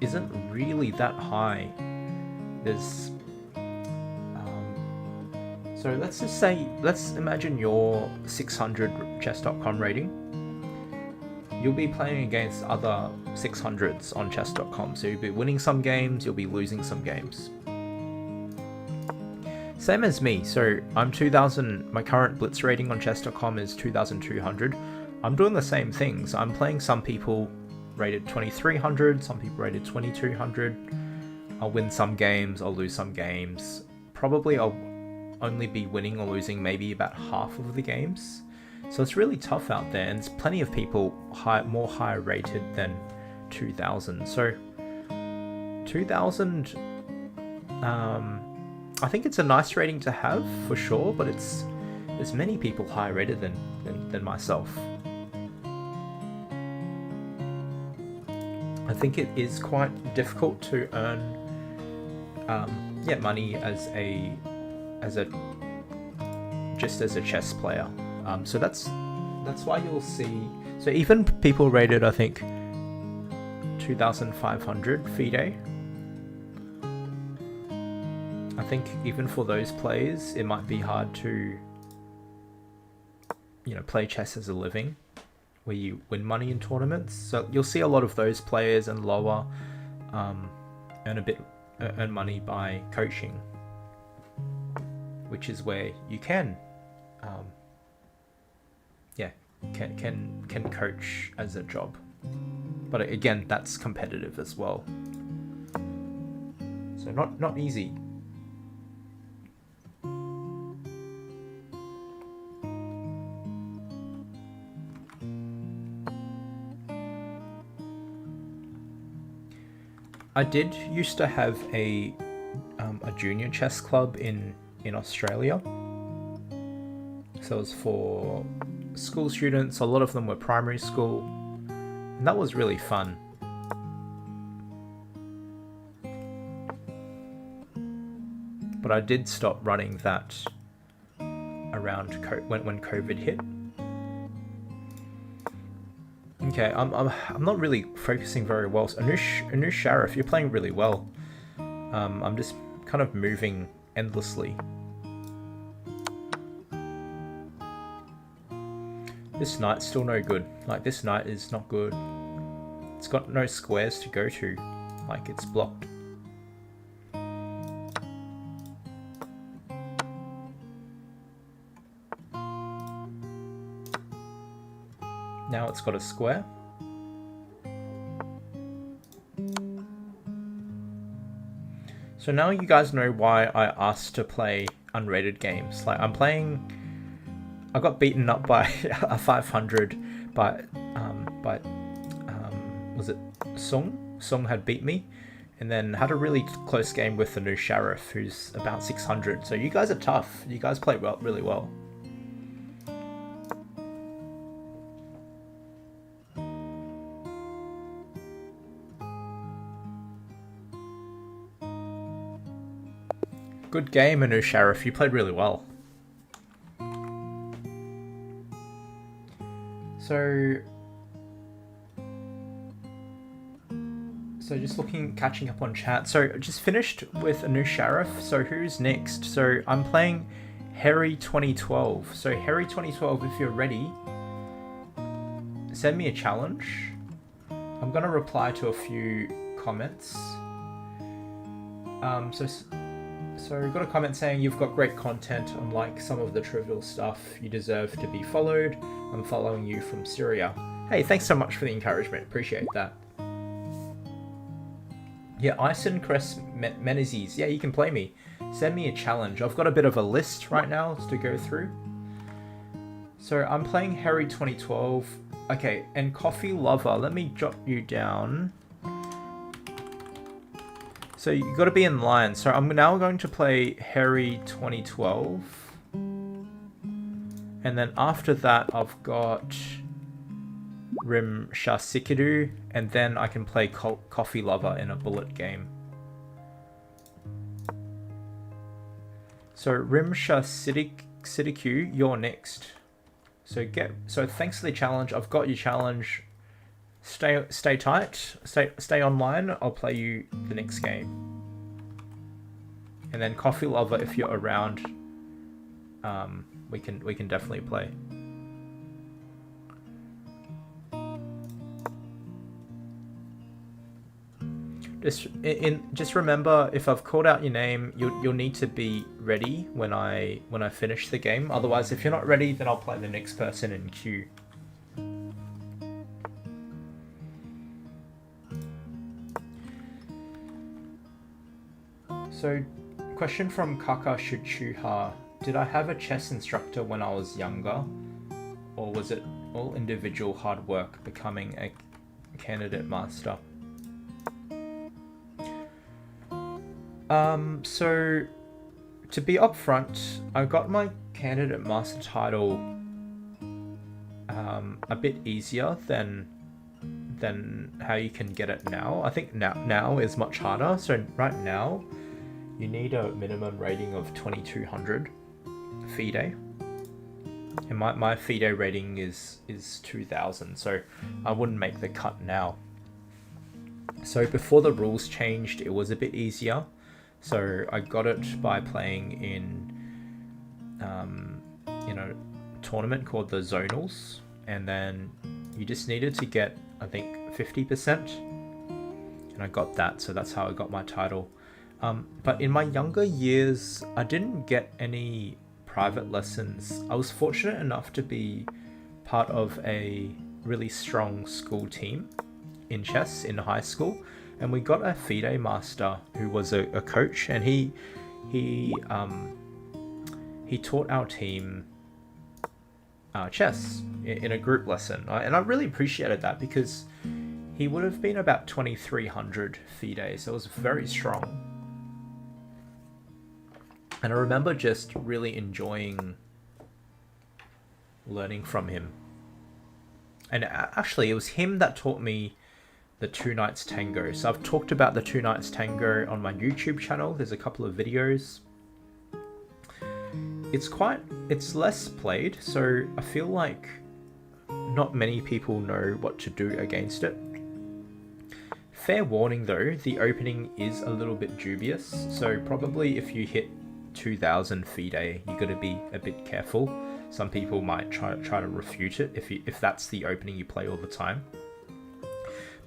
isn't really that high. There's so let's imagine your 600 chess.com rating. You'll be playing against other 600s on chess.com. So you'll be winning some games, you'll be losing some games. Same as me. So I'm 2000, my current blitz rating on chess.com is 2200. I'm doing the same things. I'm playing some people rated 2300, some people rated 2200. I'll win some games, I'll lose some games. Probably I'll only be winning or losing maybe about half of the games. So it's really tough out there, and there's plenty of people more higher rated than 2000. So 2000, I think it's a nice rating to have for sure, but there's many people higher rated than myself. I think it is quite difficult to earn money as a chess player. So that's why you'll see. So even people rated, I think, 2,500 FIDE. I think even for those players, it might be hard to, play chess as a living, where you win money in tournaments. So you'll see a lot of those players and lower earn money by coaching, which is where you can coach as a job. But again, that's competitive as well. So not easy. I did used to have a junior chess club in Australia. So it was for school students. A lot of them were primary school, and that was really fun. But I did stop running that around when COVID hit. Okay, I'm not really focusing very well. So Anush Sharif, you're playing really well. I'm just kind of moving endlessly. This knight's still no good. Like, this knight is not good. It's got no squares to go to. Like, it's blocked. Now it's got a square. So now you guys know why I asked to play unrated games. Like, I got beaten up by a 500 by was it Sung? Sung had beat me, And then had a really close game with the new Sheriff, who's about 600. So you guys are tough. You guys play well, really well. Good game, Anu Sheriff. You played really well. So just catching up on chat. So just finished with a new Sheriff. So who's next? So I'm playing Harry 2012. So Harry 2012, if you're ready, send me a challenge. I'm gonna reply to a few comments. So we've got a comment saying you've got great content, unlike some of the trivial stuff. You deserve to be followed. I'm following you from Syria. Hey, thanks so much for the encouragement. Appreciate that. Yeah, Ison Crest Menezes. Yeah, you can play me. Send me a challenge. I've got a bit of a list right now to go through. So I'm playing Harry 2012. Okay, and Coffee Lover. Let me jot you down. So you got to be in line. So I'm now going to play Harry 2012. And then after that, I've got Rim Shasikidu, and then I can play Coffee Lover in a bullet game. So Rim Shasikidu, you're next. So thanks for the challenge. I've got your challenge. Stay tight. Stay online. I'll play you the next game. And then Coffee Lover, if you're around, we can definitely play. Just remember, if I've called out your name, you'll need to be ready when I finish the game. Otherwise, if you're not ready, then I'll play the next person in queue. So, question from Kaka Shuchuha. Did I have a chess instructor when I was younger? Or was it all individual hard work becoming a candidate master? So to be upfront, I got my candidate master title a bit easier than how you can get it now. I think now is much harder. So right now, you need a minimum rating of 2200 FIDE. And my FIDE rating is 2000, so I wouldn't make the cut now. So before the rules changed, it was a bit easier. So I got it by playing in a tournament called the Zonals, and then you just needed to get, I think, 50%, and I got that, so that's how I got my title. But in my younger years, I didn't get any private lessons. I was fortunate enough to be part of a really strong school team in chess in high school, and we got a FIDE master who was a coach, and he taught our team chess in a group lesson, and I really appreciated that because he would have been about 2300 FIDE, so it was very strong. And I remember just really enjoying learning from him. And actually, it was him that taught me the Two Knights Tango. So I've talked about the Two Knights Tango on my YouTube channel. There's a couple of videos. It's less played, so I feel like not many people know what to do against it. Fair warning though, the opening is a little bit dubious, so probably if you hit 2000 FIDE, you got to be a bit careful. Some people might try to refute it if that's the opening you play all the time.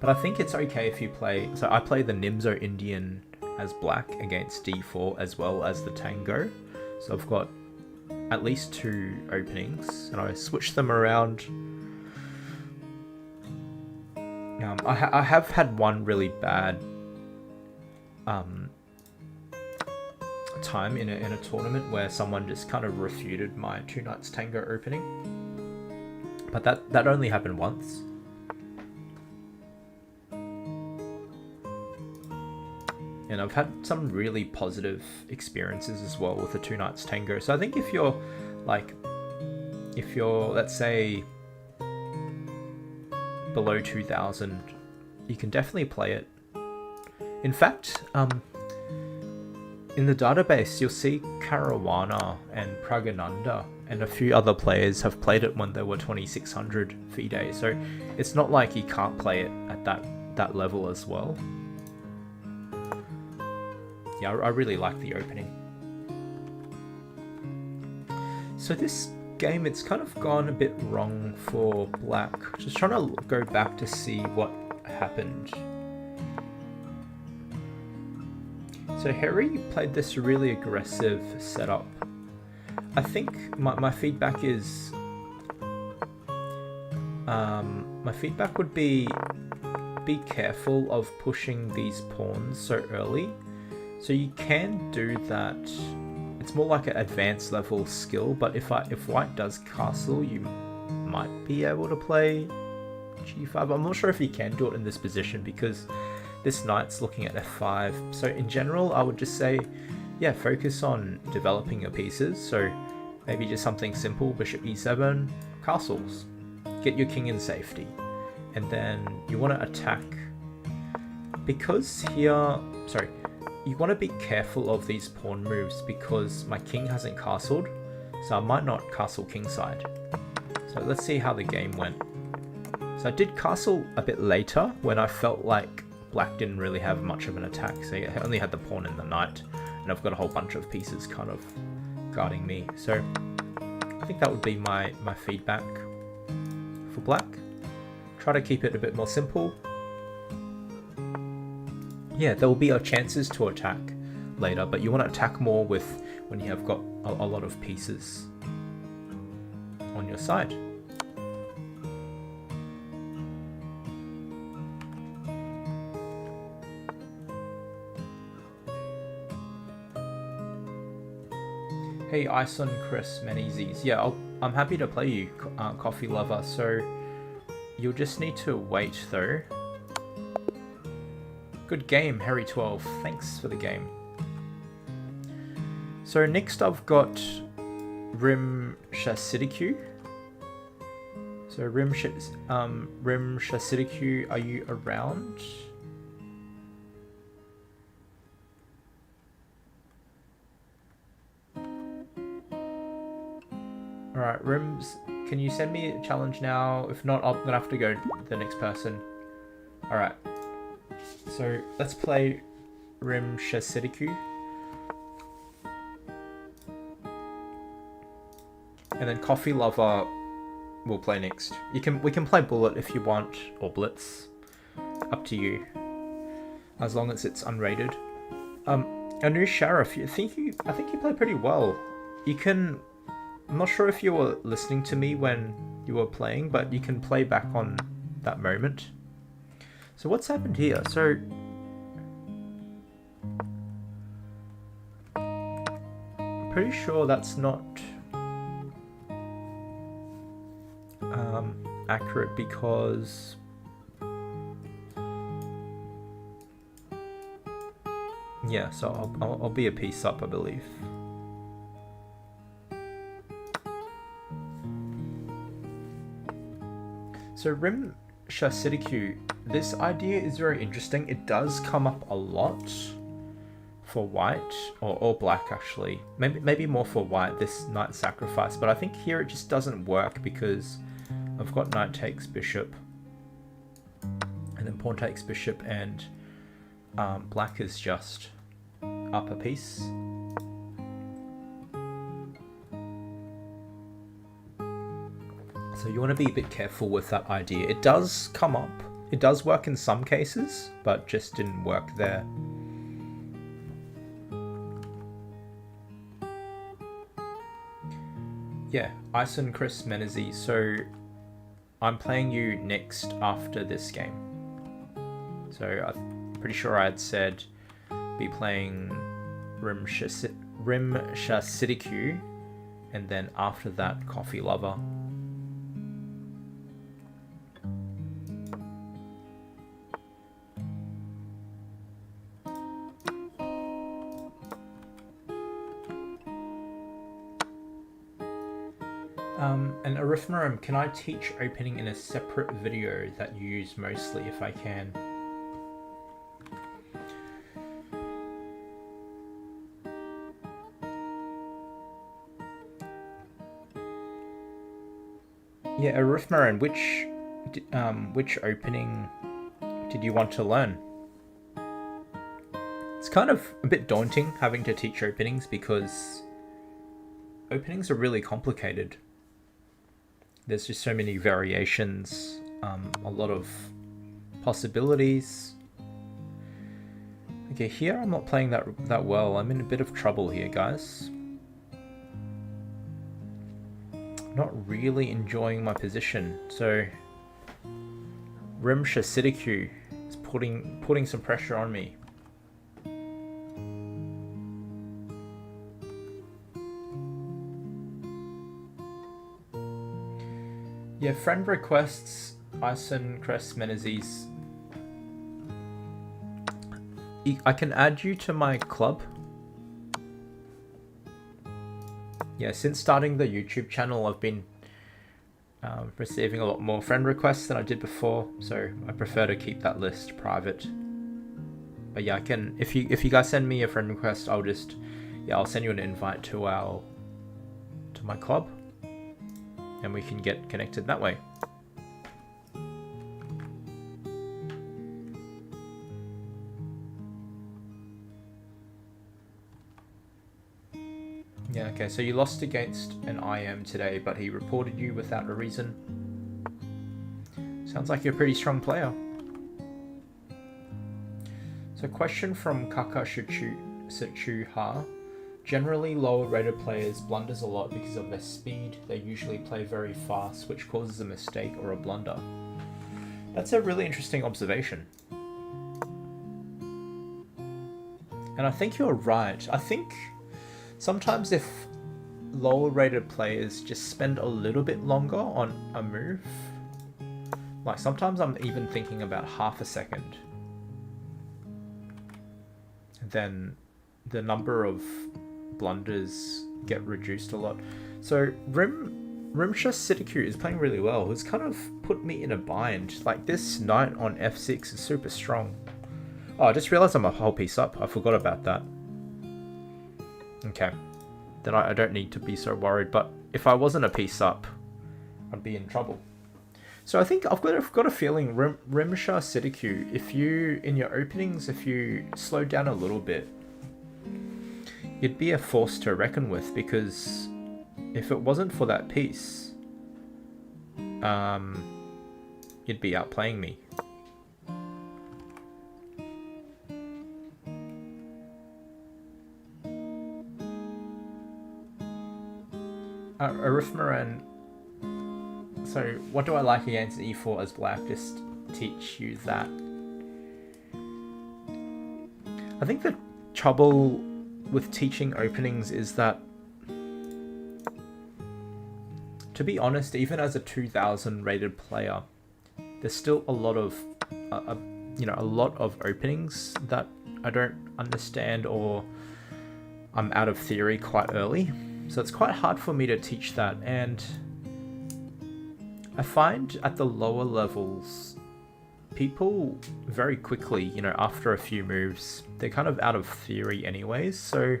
But I think it's okay if you play. So I play the Nimzo Indian as black against d4 as well as the Tango. So I've got at least 2 openings, and I switch them around. I have had one really bad time in a tournament where someone just kind of refuted my Two Knights Tango opening, but that only happened once. And I've had some really positive experiences as well with the Two Knights Tango. So I think if you're let's say below 2000, you can definitely play it. In fact, in the database, you'll see Caruana and Pragananda and a few other players have played it when they were 2600 FIDE. So it's not like you can't play it at that level as well. Yeah, I really like the opening. So this game, it's kind of gone a bit wrong for black. Just trying to go back to see what happened. So Harry played this really aggressive setup. I think my feedback is... my feedback would be careful of pushing these pawns so early. So you can do that. It's more like an advanced level skill, but if white does castle, you might be able to play g5. I'm not sure if you can do it in this position because this knight's looking at f5. So in general, I would just say, yeah, focus on developing your pieces. So maybe just something simple, bishop e7, castles. Get your king in safety. And then you want to attack. Because here, sorry, you want to be careful of these pawn moves because my king hasn't castled, so I might not castle kingside. So let's see how the game went. So I did castle a bit later when I felt like black didn't really have much of an attack. So I only had the pawn and the knight, and I've got a whole bunch of pieces kind of guarding me. So I think that would be my feedback for black. Try to keep it a bit more simple. Yeah, there will be chances to attack later, but you want to attack more with when you have got a lot of pieces on your side. Hey, Ison, Chris, Menezes. Yeah, I'm happy to play you, Coffee Lover. So you'll just need to wait though. Good game, Harry12. Thanks for the game. So next I've got Rim Shasidiku. So Rim Shasidiku, are you around? Alright, Rims, can you send me a challenge now? If not, I'm gonna have to go to the next person. Alright. So let's play Rim Shasidiku. And then Coffee Lover will play next. We can play Bullet if you want, or Blitz. Up to you. As long as it's unrated. Anu Sheriff, I think you play pretty well. You can, I'm not sure if you were listening to me when you were playing, but you can play back on that moment. So what's happened here? So pretty sure that's not accurate because yeah, so I'll be a piece up, I believe. So Rim Shasidiku, this idea is very interesting. It does come up a lot for white, or black actually. Maybe more for white, this knight sacrifice, but I think here it just doesn't work because I've got knight takes bishop, and then pawn takes bishop, and black is just up a piece. So you want to be a bit careful with that idea. It does come up. It does work in some cases, but just didn't work there. Yeah, Ison, Chris, Menezes. So I'm playing you next after this game. So I'm pretty sure I had said be playing Rim Shasidiku, and then after that Coffee Lover. And Arithmerum, can I teach opening in a separate video that you use mostly if I can? Yeah, Arithmerum, which opening did you want to learn? It's kind of a bit daunting having to teach openings because openings are really complicated. There's just so many variations, a lot of possibilities. Okay, here I'm not playing that well. I'm in a bit of trouble here, guys. Not really enjoying my position. So Rimsha Siddiqui is putting some pressure on me. Yeah, friend requests, Ison, Crest, Menezes. I can add you to my club. Yeah, since starting the YouTube channel, I've been receiving a lot more friend requests than I did before, so I prefer to keep that list private. But yeah, I can, if you guys send me a friend request, I'll send you an invite to my club, and we can get connected that way. Yeah, okay, so you lost against an IM today, but he reported you without a reason. Sounds like you're a pretty strong player. So question from Kaka Shichuha. Generally, lower rated players blunders a lot because of their speed. They usually play very fast, which causes a mistake or a blunder. That's a really interesting observation. And I think you're right. I think sometimes if lower rated players just spend a little bit longer on a move, like sometimes I'm even thinking about half a second, then the number of blunders get reduced a lot. So Rimsha Siddiqui is playing really well. It's kind of put me in a bind. Like this knight on f6 is super strong. Oh, I just realized I'm a whole piece up. I forgot about that. Okay, then I don't need to be so worried, but if I wasn't a piece up, I'd be in trouble. So I think I've got a feeling Rimsha Siddiqui, if you, in your openings, if you slow down a little bit, you'd be a force to reckon with, because if it wasn't for that piece, you'd be outplaying me. Arithmeran. So, what do I like against e4 as black? Just teach you that. I think the trouble with teaching openings is that, to be honest, even as a 2000 rated player, there's still a lot of, a lot of openings that I don't understand, or I'm out of theory quite early. So it's quite hard for me to teach that, and I find at the lower levels, people very quickly, after a few moves, they're kind of out of theory anyways. So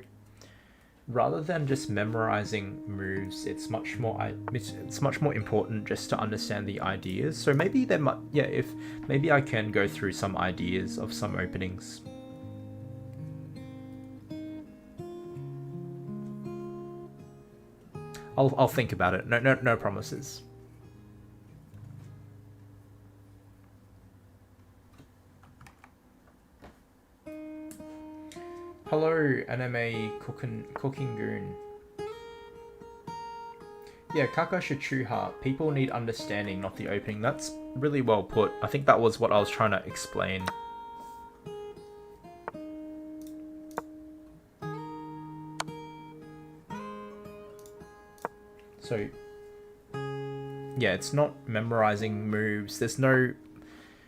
rather than just memorizing moves, it's much more important just to understand the ideas. So maybe maybe I can go through some ideas of some openings. I'll think about it. No promises. Hello, anime cooking goon. Yeah, Kaka Shichuha. People need understanding, not the opening. That's really well put. I think that was what I was trying to explain. So, yeah, it's not memorizing moves. There's no...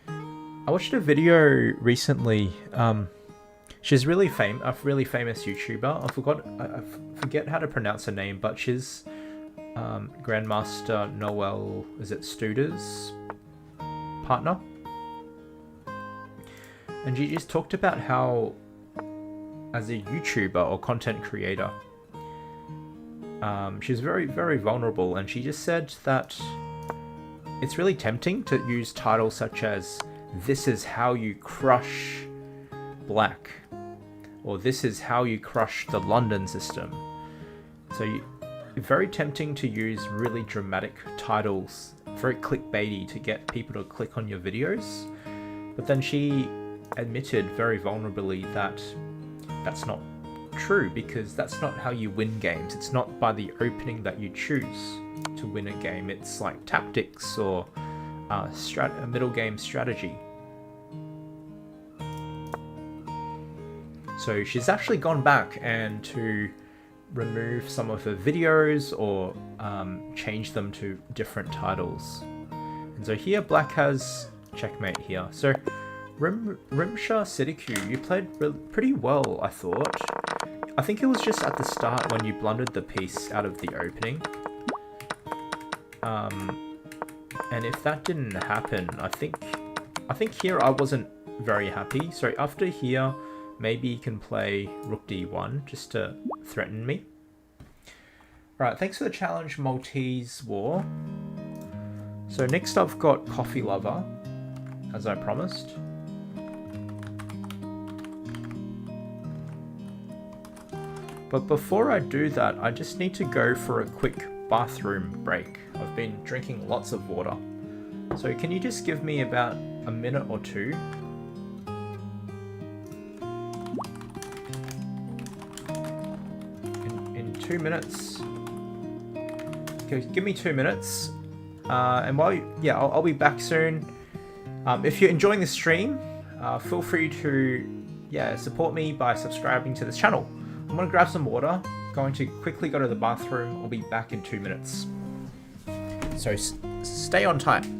I watched a video recently. She's a really famous YouTuber. I forget how to pronounce her name, but she's Grandmaster Noel, is it Studer's partner? And she just talked about how, as a YouTuber or content creator, she's very, very vulnerable, and she just said that it's really tempting to use titles such as "This is how you crush black," or "This is how you crush the London system." So very tempting to use really dramatic titles, very clickbaity, to get people to click on your videos. But then she admitted very vulnerably that that's not true, because that's not how you win games. It's not by the opening that you choose to win a game. It's like tactics or a middle game strategy. So she's actually gone back and to remove some of her videos or change them to different titles. And so here Black has checkmate here. So Rimsha Siddiqui, you played pretty well, I thought. I think it was just at the start when you blundered the piece out of the opening. And if that didn't happen, I think here I wasn't very happy. So after here, maybe you can play Rook D1 just to threaten me. Right, thanks for the challenge, Maltese War. So next I've got Coffee Lover, as I promised. But before I do that, I just need to go for a quick bathroom break. I've been drinking lots of water. So can you just give me about a minute or two? In 2 minutes. Okay, give me 2 minutes. And I'll be back soon. If you're enjoying the stream, feel free to support me by subscribing to this channel. I'm gonna grab some water, going to quickly go to the bathroom. I'll be back in 2 minutes. So stay on time.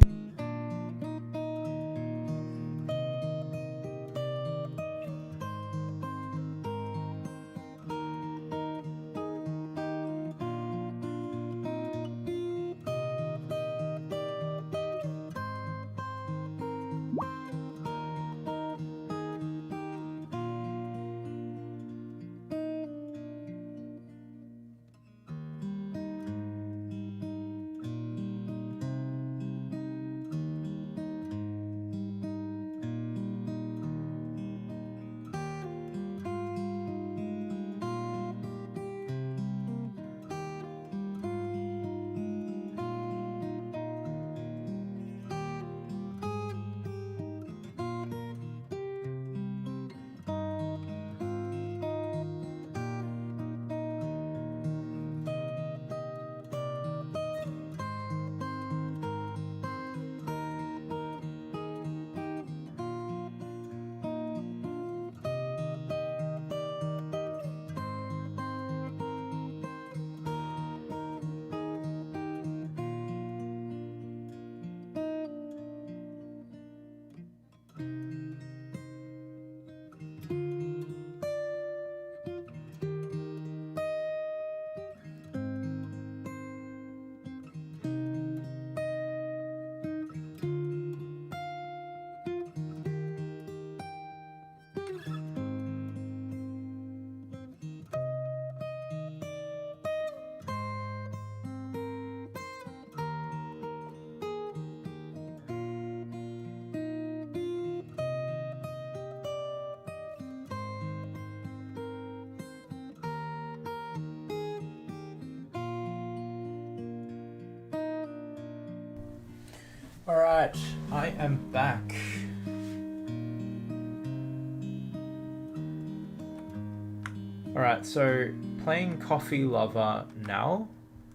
Alright, I am back. Alright, so playing Coffee Lover now,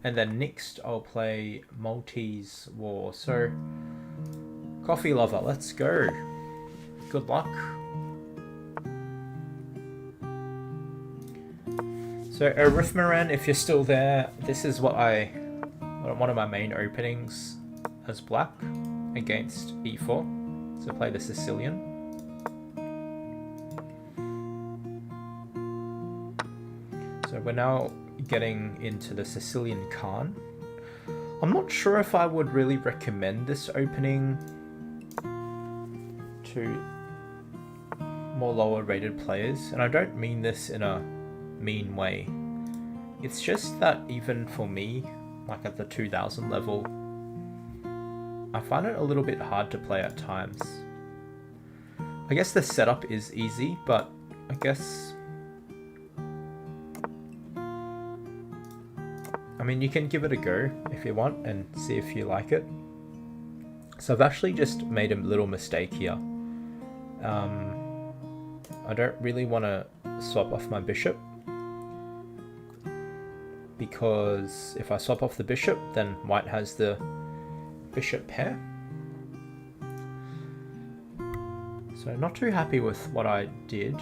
and then next I'll play Maltese War. So, Coffee Lover, let's go. Good luck. So, Arithmeran, if you're still there, this is one of my main openings as Black against e4. So play the Sicilian. So we're now getting into the Sicilian Khan, I'm not sure if I would really recommend this opening to more lower rated players, and I don't mean this in a mean way. It's just that even for me, like at the 2000 level, I find it a little bit hard to play at times. I guess the setup is easy, but I guess... I mean, you can give it a go if you want and see if you like it. So I've actually just made a little mistake here. I don't really want to swap off my bishop, because if I swap off the bishop, then white has the bishop pair. So not too happy with what I did,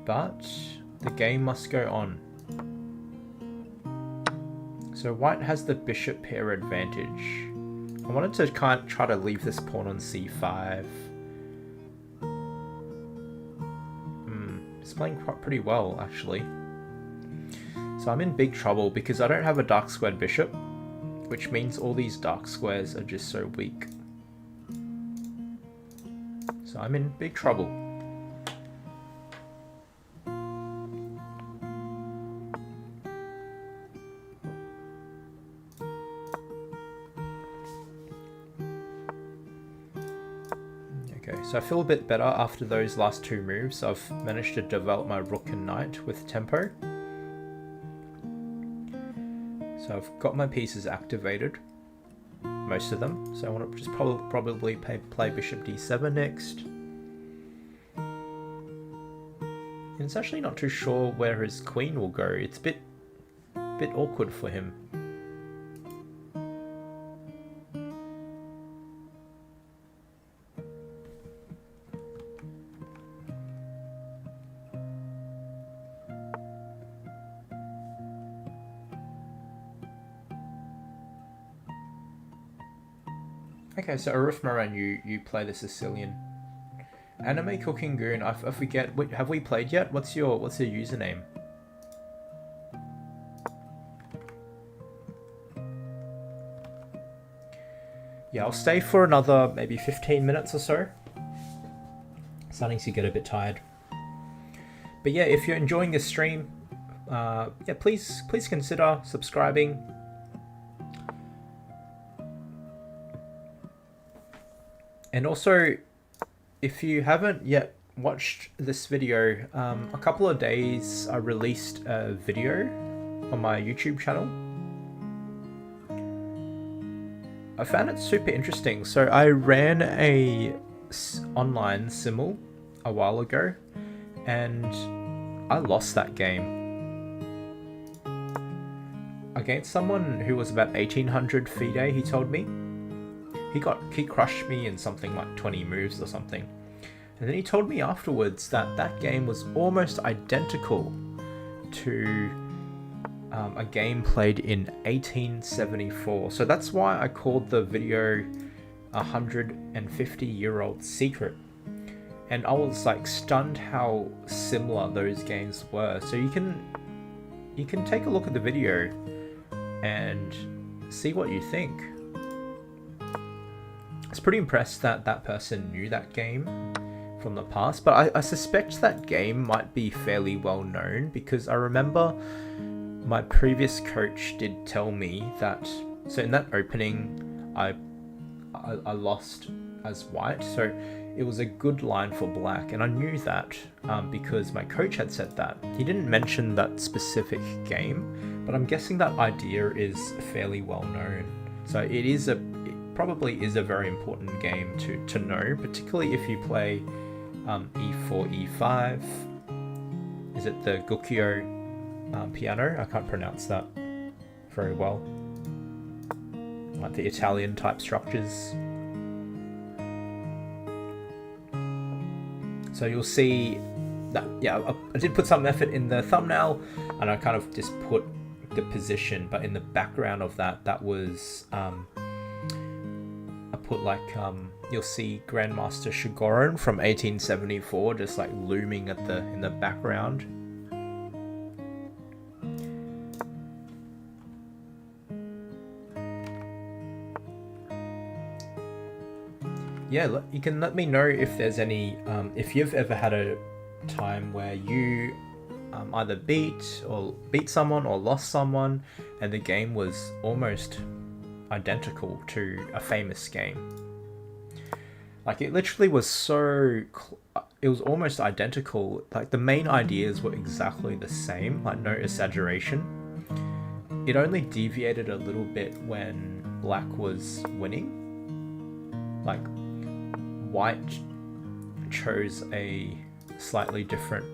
but the game must go on. So white has the bishop pair advantage. I wanted to kind of try to leave this pawn on c5. It's playing pretty well, actually. So I'm in big trouble because I don't have a dark squared bishop, which means all these dark squares are just so weak. So I'm in big trouble. Okay, so I feel a bit better after those last two moves. I've managed to develop my rook and knight with tempo. So I've got my pieces activated, most of them. So I want to just probably play bishop d7 next. And it's actually not too sure where his queen will go. It's a bit awkward for him. Okay, so Arif Moran, you play the Sicilian. Anime Cooking Goon, I forget, have we played yet? What's your username? Yeah, I'll stay for another maybe 15 minutes or so. Starting to get a bit tired. But yeah, if you're enjoying this stream, yeah, please consider subscribing. And also, if you haven't yet watched this video, a couple of days I released a video on my YouTube channel. I found it super interesting. So I ran a online simul a while ago, and I lost that game against someone who was about 1800 FIDE, he told me. He crushed me in something like 20 moves or something. And then he told me afterwards that that game was almost identical to a game played in 1874. So that's why I called the video 150-year-old secret. And I was like stunned how similar those games were. So you can take a look at the video and see what you think. I was pretty impressed that that person knew that game from the past, but I suspect that game might be fairly well known, because I remember my previous coach did tell me that, so in that opening I lost as white, so it was a good line for black, and I knew that because my coach had said that. He didn't mention that specific game, but I'm guessing that idea is fairly well known. So it probably is a very important game to know, particularly if you play e4, e5. Is it the Guccio piano? I can't pronounce that very well. Like the Italian type structures. So you'll see that, yeah, I did put some effort in the thumbnail, and I kind of just put the position, but in the background of that was I put like you'll see Grandmaster Shigoron from 1874 just like looming in the background. yeah, you can let me know if there's any, if you've ever had a time where you either beat someone or lost someone, and the game was almost identical to a famous game. Like it literally was it was almost identical. Like the main ideas were exactly the same, like no exaggeration. It only deviated a little bit when black was winning. Like white chose a slightly different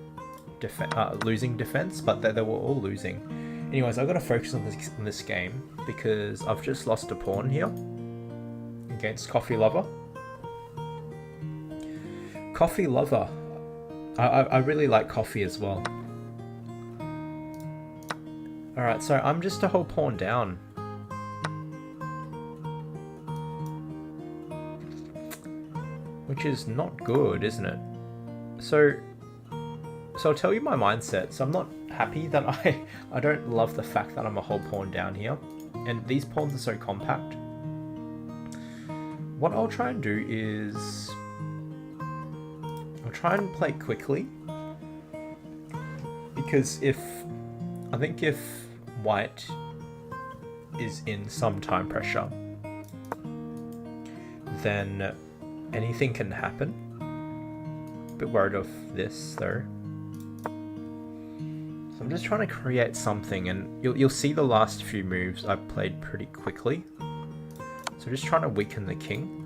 losing defense, but they were all losing. Anyways, I've got to focus on this game because I've just lost a pawn here against Coffee Lover. Coffee Lover. I really like coffee as well. Alright, so I'm just a whole pawn down. Which is not good, isn't it? So I'll tell you my mindset. So I'm not happy that I don't love the fact that I'm a whole pawn down here. And these pawns are so compact. What I'll try and do is I'll try and play quickly. Because I think if white is in some time pressure, then anything can happen. A bit worried of this though. So I'm just trying to create something, and you'll see the last few moves I've played pretty quickly. So just trying to weaken the king.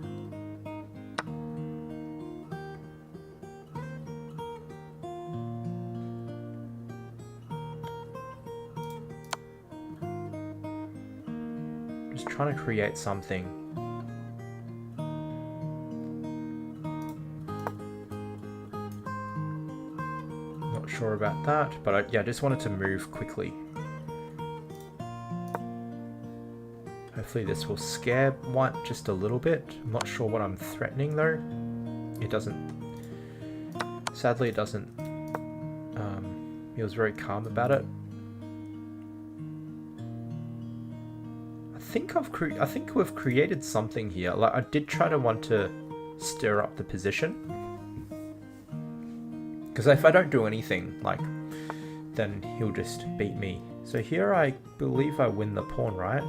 Just trying to create something. Sure about that, but I just wanted to move quickly. Hopefully this will scare white just a little bit. I'm not sure what I'm threatening though. It doesn't, sadly it doesn't, he was very calm about it. I think we've created something here. Like I did try to want to stir up the position. Because if I don't do anything, like, then he'll just beat me. So here I believe I win the pawn, right?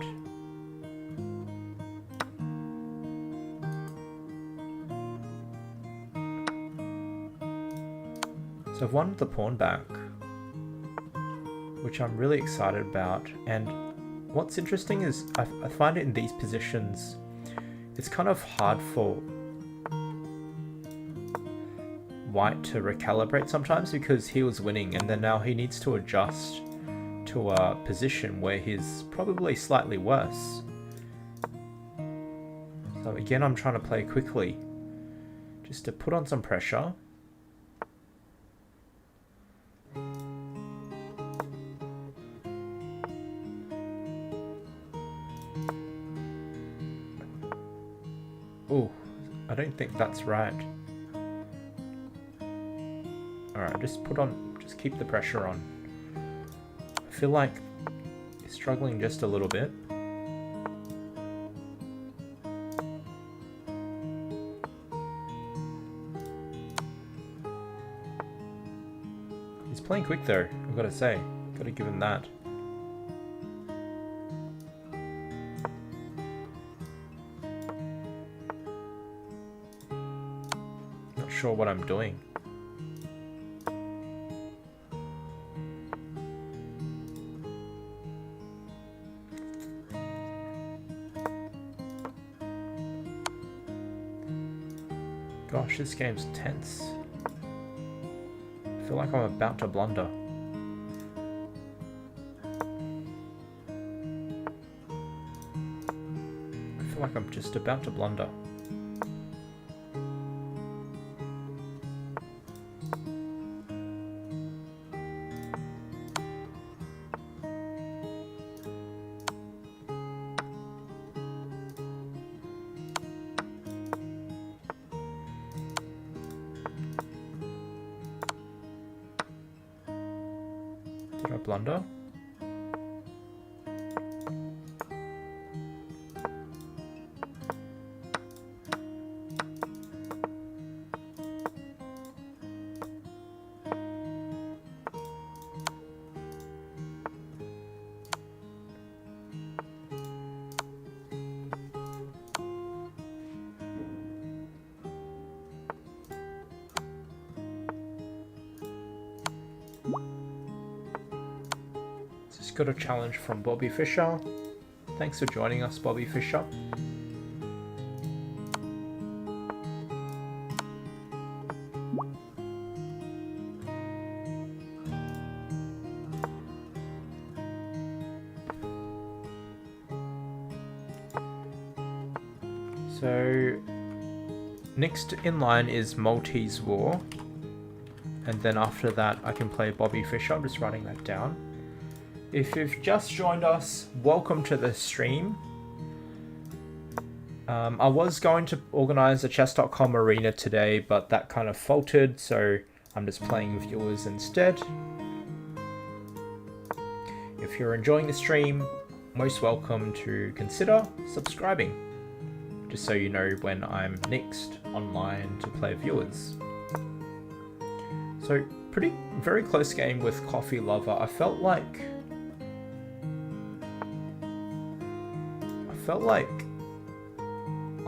So I've won the pawn back, which I'm really excited about. And what's interesting is I find it in these positions, it's kind of hard for white to recalibrate sometimes because he was winning, and then now he needs to adjust to a position where he's probably slightly worse. So again, I'm trying to play quickly just to put on some pressure. Oh, I don't think that's right. Alright, just keep the pressure on. I feel like he's struggling just a little bit. He's playing quick though, I've got to say. Got to give him that. Not sure what I'm doing. Gosh, this game's tense. I feel like I'm about to blunder. I feel like I'm just about to blunder. Did I blunder? got a challenge from Bobby Fischer. Thanks for joining us, Bobby Fischer. So next in line is Maltese War, and then after that I can play Bobby Fischer. I'm just writing that down. If you've just joined us, welcome to the stream. I was going to organize a chess.com arena today, but that kind of faltered, so I'm just playing viewers instead. If you're enjoying the stream, most welcome to consider subscribing, just so you know when I'm next online to play viewers. So very close game with Coffee Lover. I felt like I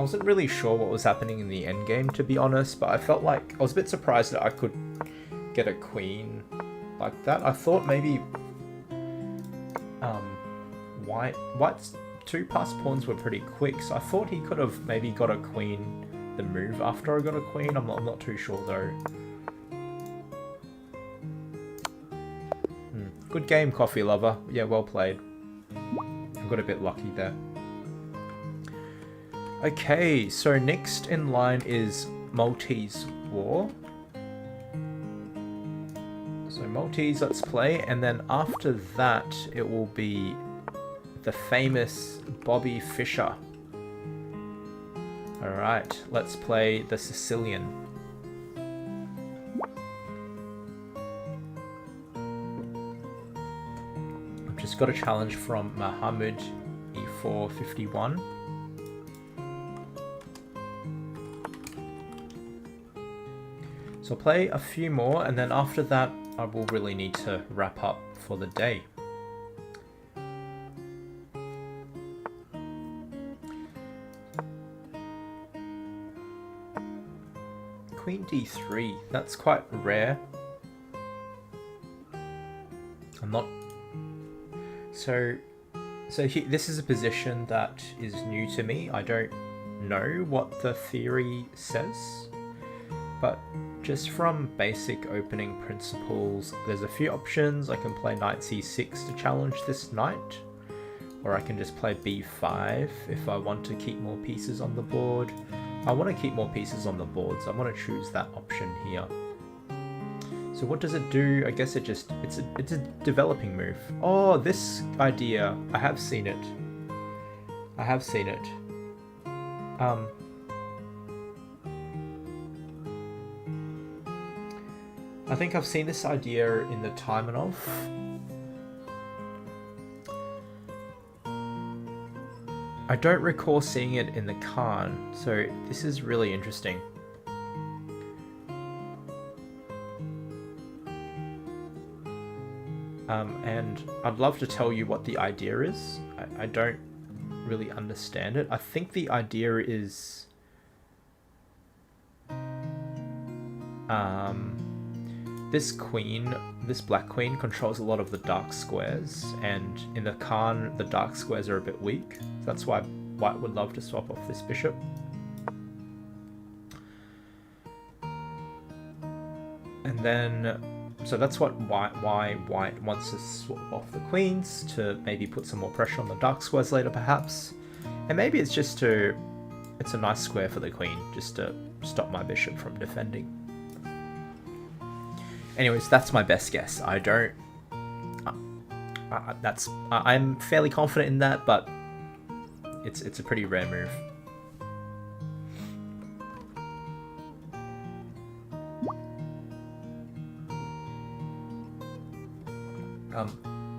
wasn't really sure what was happening in the end game, to be honest, but I felt like I was a bit surprised that I could get a queen like that. I thought maybe White's 2 passed pawns were pretty quick, so I thought he could have maybe got a queen the move after I got a queen. I'm not too sure though. Good game, Coffee Lover. Yeah, well played. I got a bit lucky there. Okay, so next in line is Maltese War. So Maltese, let's play, and then after that it will be the famous Bobby Fischer. Alright, let's play the Sicilian. I've just got a challenge from Mohammed E451. So I'll play a few more, and then after that I will really need to wrap up for the day. Queen D3, that's quite rare. I'm not... So this is a position that is new to me. I don't know what the theory says, but just from basic opening principles, there's a few options. I can play knight c6 to challenge this knight, or I can just play b5 if I want to keep more pieces on the board. I want to keep more pieces on the board, so I want to choose that option here. So what does it do? I guess it's a developing move. Oh, this idea, I have seen it. I think I've seen this idea in the Taimanov. I don't recall seeing it in the Khan, so this is really interesting. And I'd love to tell you what the idea is. I don't really understand it. I think the idea is... this black queen controls a lot of the dark squares, and in the Khan, the dark squares are a bit weak. So that's why White would love to swap off this bishop. And then, so that's why White wants to swap off the queens, to maybe put some more pressure on the dark squares later, perhaps. And maybe it's just it's a nice square for the queen, just to stop my bishop from defending. Anyways, that's my best guess. I'm fairly confident in that, but it's a pretty rare move.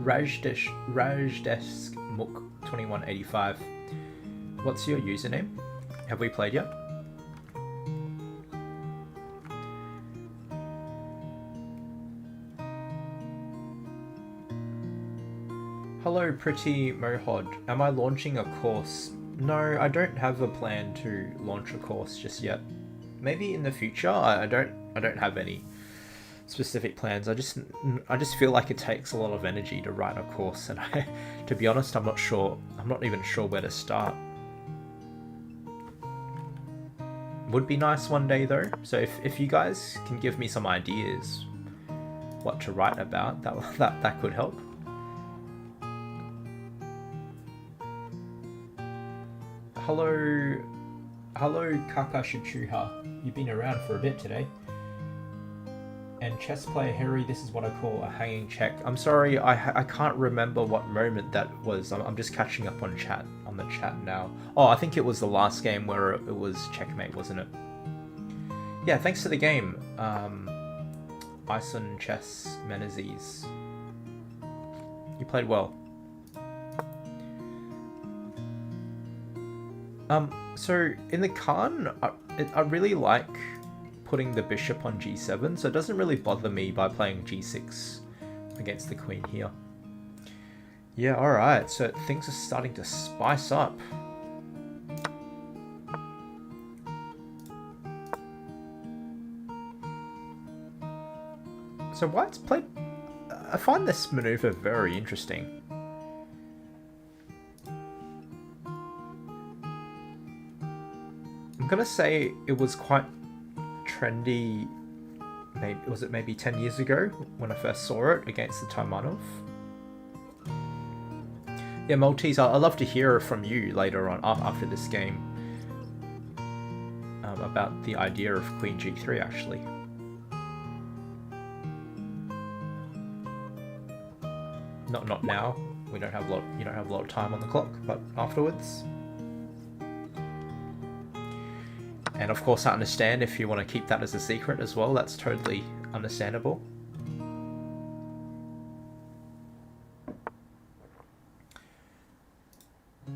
Rajdesk Mook 2185. What's your username? Have we played yet? Hello, pretty Mohod. Am I launching a course? No, I don't have a plan to launch a course just yet. Maybe in the future. I don't have any specific plans. I just feel like it takes a lot of energy to write a course, and to be honest, I'm not even sure where to start. Would be nice one day though. So if you guys can give me some ideas what to write about, that could help. Hello Kaka Shichuha. You've been around for a bit today. And chess player Harry, this is what I call a hanging check. I'm sorry, I can't remember what moment that was. I'm just catching up on the chat now. Oh, I think it was the last game where it was checkmate, wasn't it? Yeah, thanks for the game, Ison Chess Menezes. You played well. So in the Khan, I really like putting the bishop on g7, so it doesn't really bother me by playing g6 against the queen here. Yeah, alright, so things are starting to spice up. So White's played... I find this maneuver very interesting. I'm gonna say it was quite trendy, maybe 10 years ago when I first saw it against the Taimanov. Yeah, Maltese, I'd love to hear from you later on after this game about the idea of Queen G3 actually. Not now. You don't have a lot of time on the clock, but afterwards. And of course I understand if you want to keep that as a secret as well, that's totally understandable.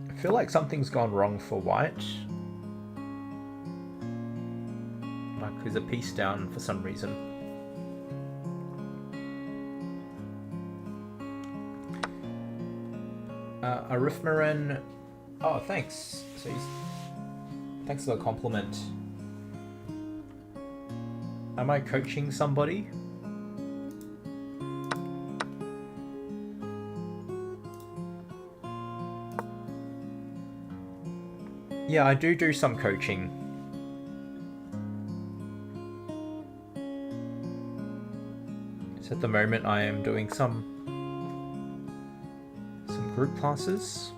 I feel like something's gone wrong for White. Like there's a piece down for some reason. Arifmaren, oh thanks. So thanks for the compliment. Am I coaching somebody? Yeah, I do some coaching. So at the moment I am doing some group classes.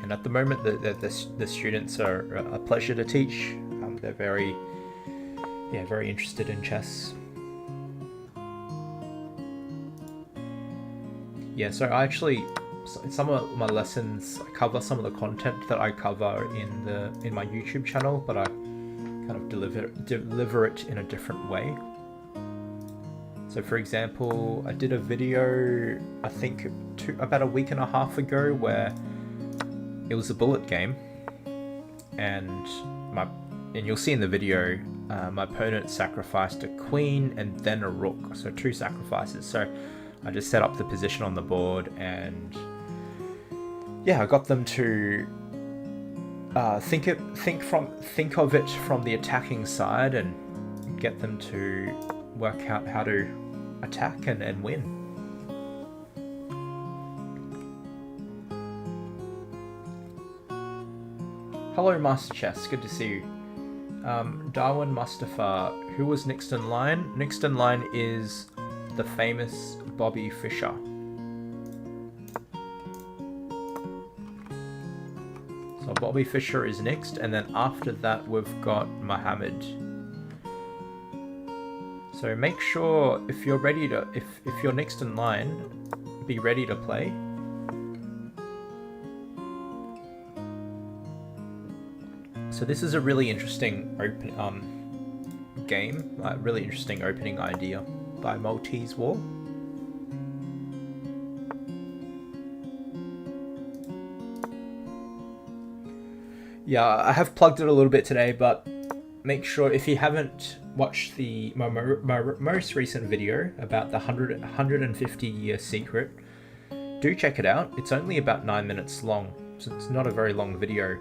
And at the moment the students are a pleasure to teach. They're very interested in chess. Yeah, so I actually, some of my lessons, I cover some of the content that I cover in my YouTube channel, but I kind of deliver it in a different way. So for example, I did a video, I think about a week and a half ago, where it was a bullet game, and you'll see in the video, my opponent sacrificed a queen and then a rook, so 2 sacrifices. So I just set up the position on the board, and yeah, I got them to think of it from the attacking side and get them to work out how to attack and win. Hello Master Chess, good to see you. Darwin Mustafa, who was next in line? Next in line is the famous Bobby Fischer. So Bobby Fischer is next, and then after that we've got Mohammed. So make sure if you're ready to, if you're next in line, be ready to play. So this is a really interesting game, really interesting opening idea by Maltese War. Yeah, I have plugged it a little bit today, but make sure if you haven't watched my most recent video about the 150 year secret, do check it out. It's only about 9 minutes long. so it's not a very long video,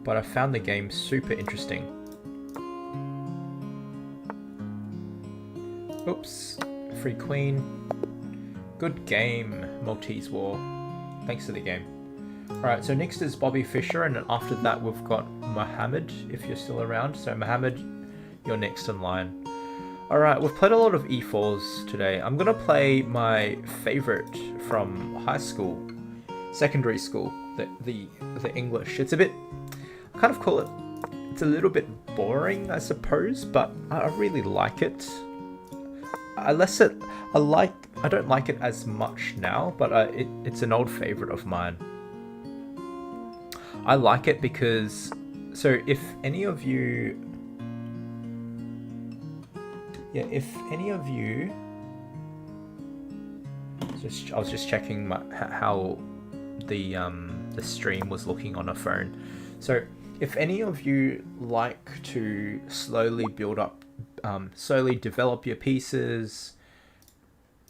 but I found the game super interesting. Oops, free queen. Good game, Maltese War. Thanks for the game. Alright, so next is Bobby Fischer, and then after that we've got Mohammed, if you're still around. So Mohammed, you're next in line. Alright, we've played a lot of e4s today. I'm gonna play my favorite from high school, secondary school, the English. It's a bit, I kind of call it, it's a little bit boring, I suppose, but I really like it. I don't like it as much now, but it's an old favorite of mine. I like it because, so if any of you, I was just checking how the stream was looking on a phone. So if any of you like to slowly develop your pieces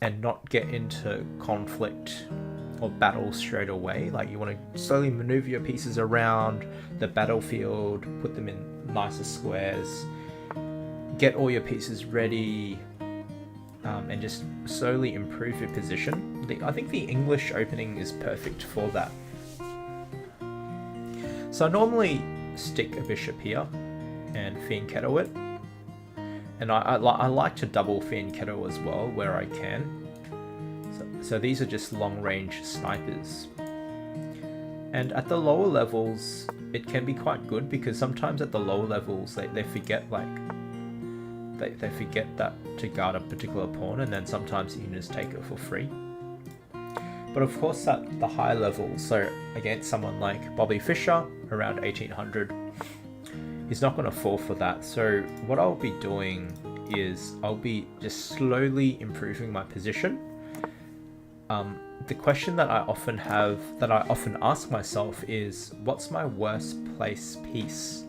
and not get into conflict or battle straight away, like you want to slowly maneuver your pieces around the battlefield, put them in nicer squares, get all your pieces ready, and just slowly improve your position. I think the English opening is perfect for that. So I normally stick a bishop here and fianchetto it, and I like to double fianchetto as well where I can. So these are just long-range snipers. And at the lower levels, it can be quite good because sometimes at the lower levels they forget they forget that to guard a particular pawn, and then sometimes you can just take it for free. But of course at the high levels, so against someone like Bobby Fischer around 1800, he's not going to fall for that. So what I'll be doing is I'll be just slowly improving my position. The question that I often ask myself is, what's my worst place piece?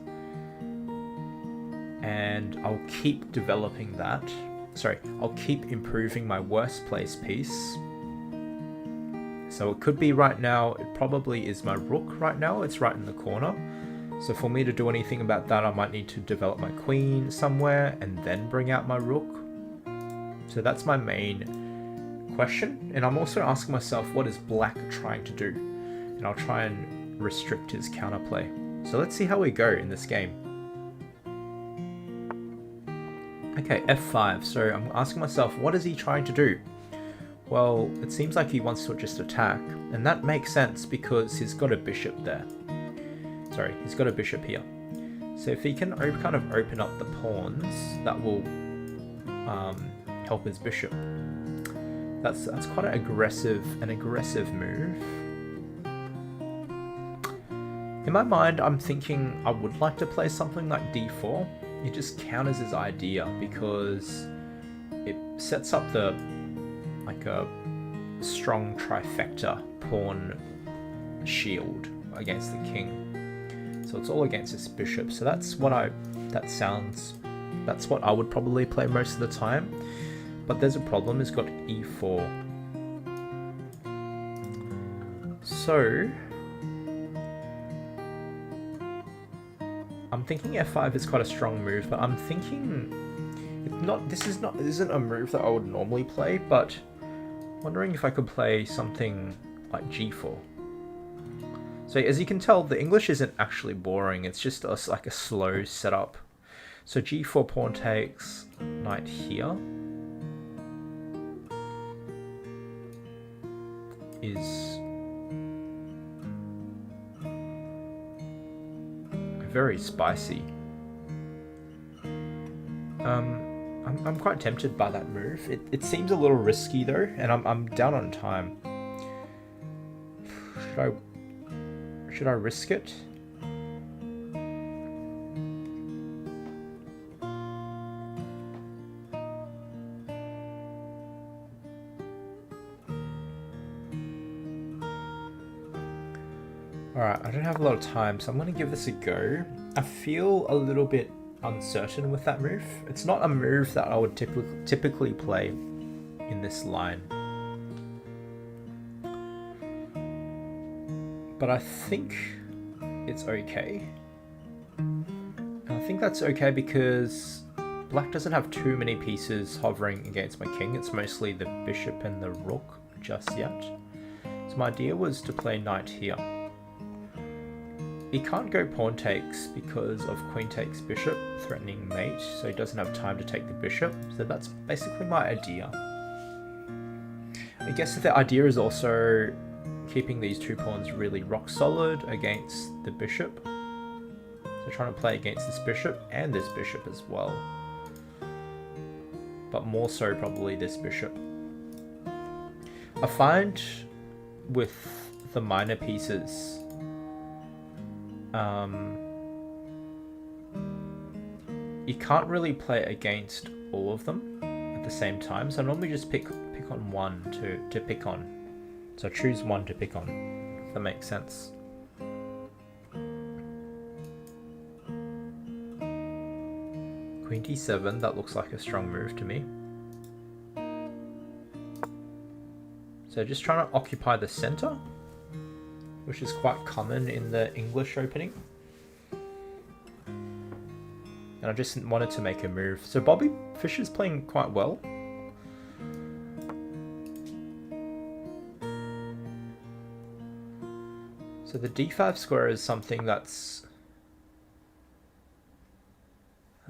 And I'll keep developing that. I'll keep improving my worst place piece. So it could be right now, it probably is my rook right now, it's right in the corner. So for me to do anything about that, I might need to develop my queen somewhere and then bring out my rook. So that's my main question. And I'm also asking myself, what is black trying to do? And I'll try and restrict his counterplay. So let's see how we go in this game. Okay, f5. So I'm asking myself, what is he trying to do? Well, it seems like he wants to just attack, and that makes sense because he's got a bishop there. Sorry, he's got a bishop here. So if he can kind of open up the pawns, that will help his bishop. That's quite an aggressive move. In my mind, I'm thinking I would like to play something like d4. It just counters his idea because it sets up a strong trifecta pawn shield against the king. So it's all against this bishop. So that's what I would probably play most of the time. But there's a problem, it's got e4. So I'm thinking f5 is quite a strong move, but I'm thinking this isn't a move that I would normally play, but wondering if I could play something like g4. So as you can tell, the English isn't actually boring, it's just like a slow setup. So g4 pawn takes, knight here is very spicy. I'm quite tempted by that move. It seems a little risky though, and I'm down on time. Should I risk it? Alright, I don't have a lot of time, so I'm going to give this a go. I feel a little bit uncertain with that move. It's not a move that I would typically play in this line. But I think it's okay. And I think that's okay because black doesn't have too many pieces hovering against my king. It's mostly the bishop and the rook just yet. So my idea was to play knight here. He can't go pawn takes because of queen takes bishop, threatening mate, so he doesn't have time to take the bishop. So that's basically my idea. I guess the idea is also keeping these two pawns really rock solid against the bishop. So trying to play against this bishop and this bishop as well. But more so probably this bishop. I find with the minor pieces, you can't really play against all of them at the same time. So I normally just pick on one to pick on. So choose one to pick on, if that makes sense. Queen d7, that looks like a strong move to me. So just trying to occupy the center, which is quite common in the English opening. And I just wanted to make a move. So Bobby Fischer's playing quite well. So the d5 square is something that's...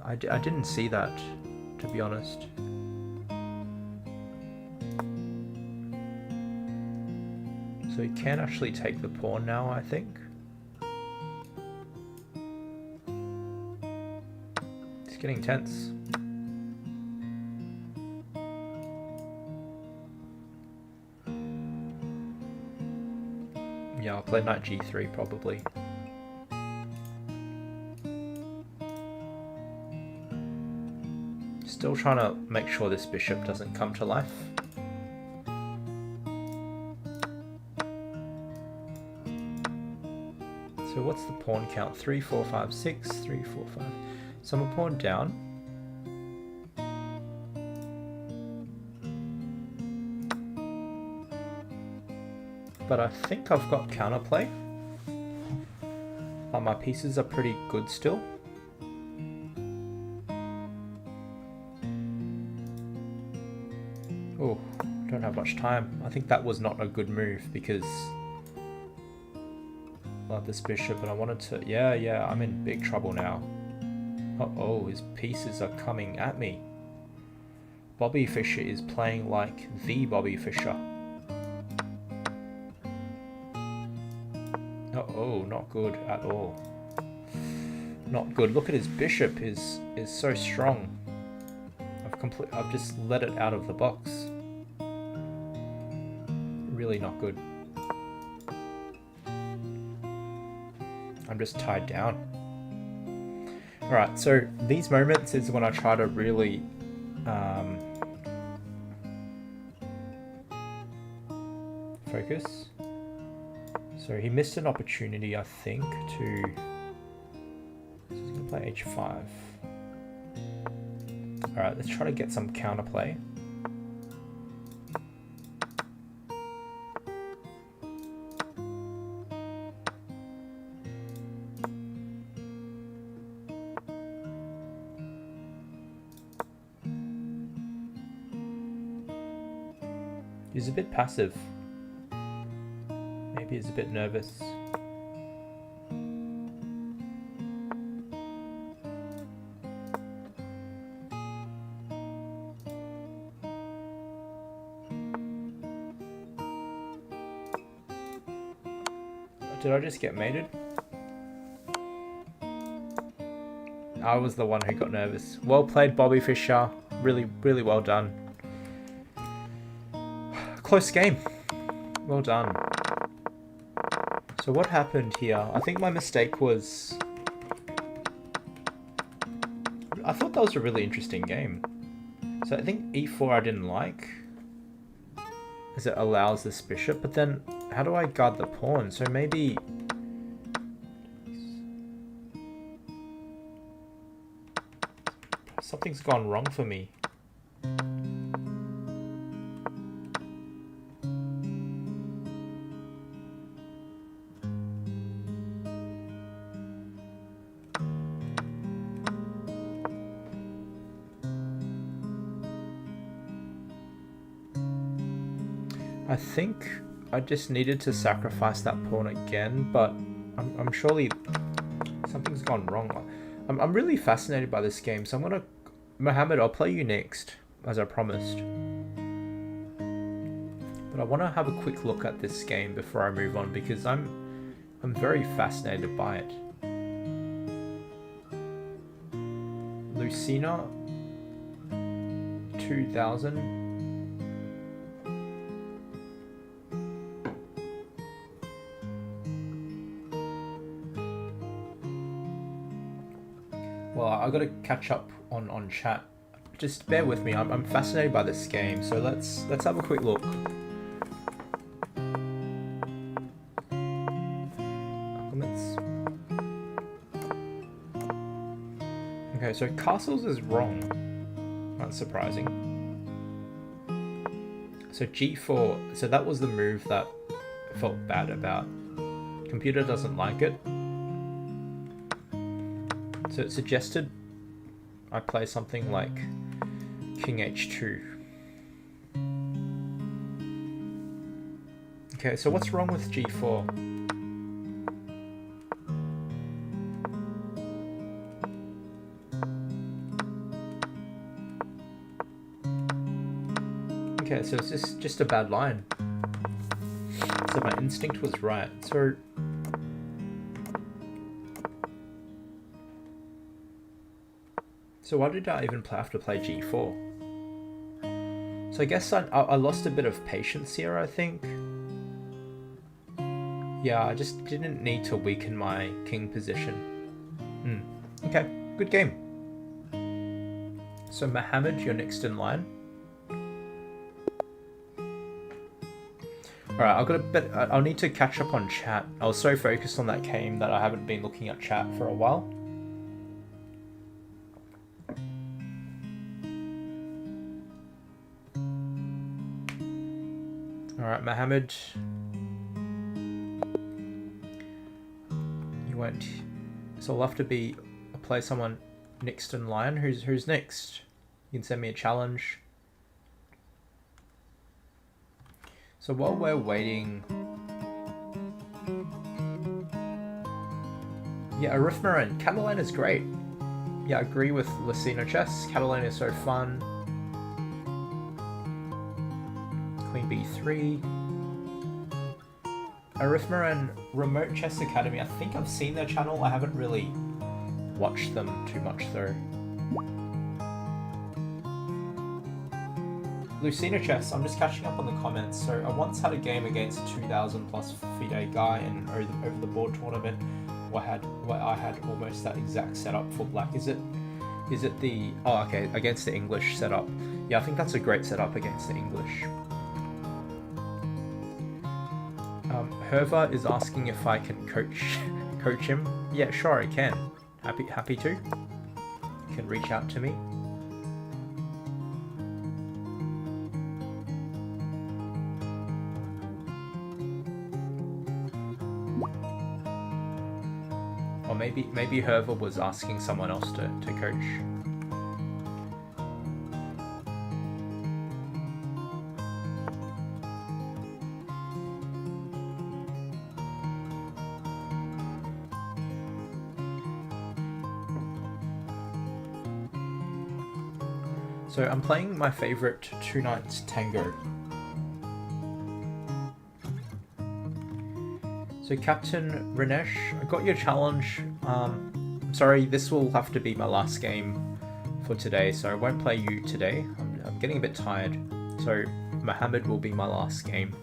I didn't see that, to be honest. So he can actually take the pawn now, I think. It's getting tense. Yeah, I'll play knight g3 probably. Still trying to make sure this bishop doesn't come to life. So what's the pawn count? 3, 4, 5, 6, 3, 4, 5. So I'm a pawn down. But I think I've got counterplay. My pieces are pretty good still. Oh, don't have much time. I think that was not a good move because I love this bishop and I wanted to... Yeah, I'm in big trouble now. Uh-oh, his pieces are coming at me. Bobby Fischer is playing like the Bobby Fischer. Uh-oh, not good at all. Not good. Look at his bishop is so strong. I've just let it out of the box. Really not good. I'm just tied down. Alright, so these moments is when I try to really focus. So he missed an opportunity, I think, to... So he's going to play h5. Alright, let's try to get some counterplay. He's a bit passive. Maybe he's a bit nervous. Did I just get mated? I was the one who got nervous. Well played, Bobby Fischer. Really, really well done. Close game. Well done. So what happened here? I think my mistake was... I thought that was a really interesting game. So I think e4 I didn't like, as it allows this bishop, but then how do I guard the pawn? So maybe... something's gone wrong for me. I think I just needed to sacrifice that pawn again, but I'm surely something's gone wrong. I'm really fascinated by this game, so I'm gonna... Mohammed, I'll play you next, as I promised. But I want to have a quick look at this game before I move on, because I'm very fascinated by it. Lucina 2000. Well, I gotta catch up on chat. Just bear with me. I'm fascinated by this game, so let's have a quick look. Okay, so castles is wrong. That's surprising. So G4, so that was the move that I felt bad about. Computer doesn't like it. So it suggested I play something like King H2. Okay, so what's wrong with G4? Okay, so it's just a bad line. So my instinct was right. So why did I even have to play G4? So I guess I lost a bit of patience here, I think. Yeah, I just didn't need to weaken my king position. Okay, good game. So Mohammed, you're next in line. Alright, I'll need to catch up on chat. I was so focused on that game that I haven't been looking at chat for a while. Alright, Mohammed. You won't... So I'll have to play someone next in line. Who's next? You can send me a challenge. So while we're waiting... Yeah, Arithmeran. Catalan is great. Yeah, I agree with Lucina Chess. Catalan is so fun. Queen B3. Arithmeran Remote Chess Academy. I think I've seen their channel. I haven't really watched them too much though. Lucina Chess, I'm just catching up on the comments. So I once had a game against a 2000 plus FIDE guy in over the board tournament where I had almost that exact setup for black. Is it the... Oh, okay, against the English setup. Yeah, I think that's a great setup against the English. Herva is asking if I can coach him. Yeah, sure, I can. Happy to. You can reach out to me. Or maybe Herva was asking someone else to coach. So I'm playing my favorite Two Knights Tango. So Captain Rinesh, I got your challenge. I'm sorry, this will have to be my last game for today, so I won't play you today. I'm getting a bit tired. So Mohammed will be my last game.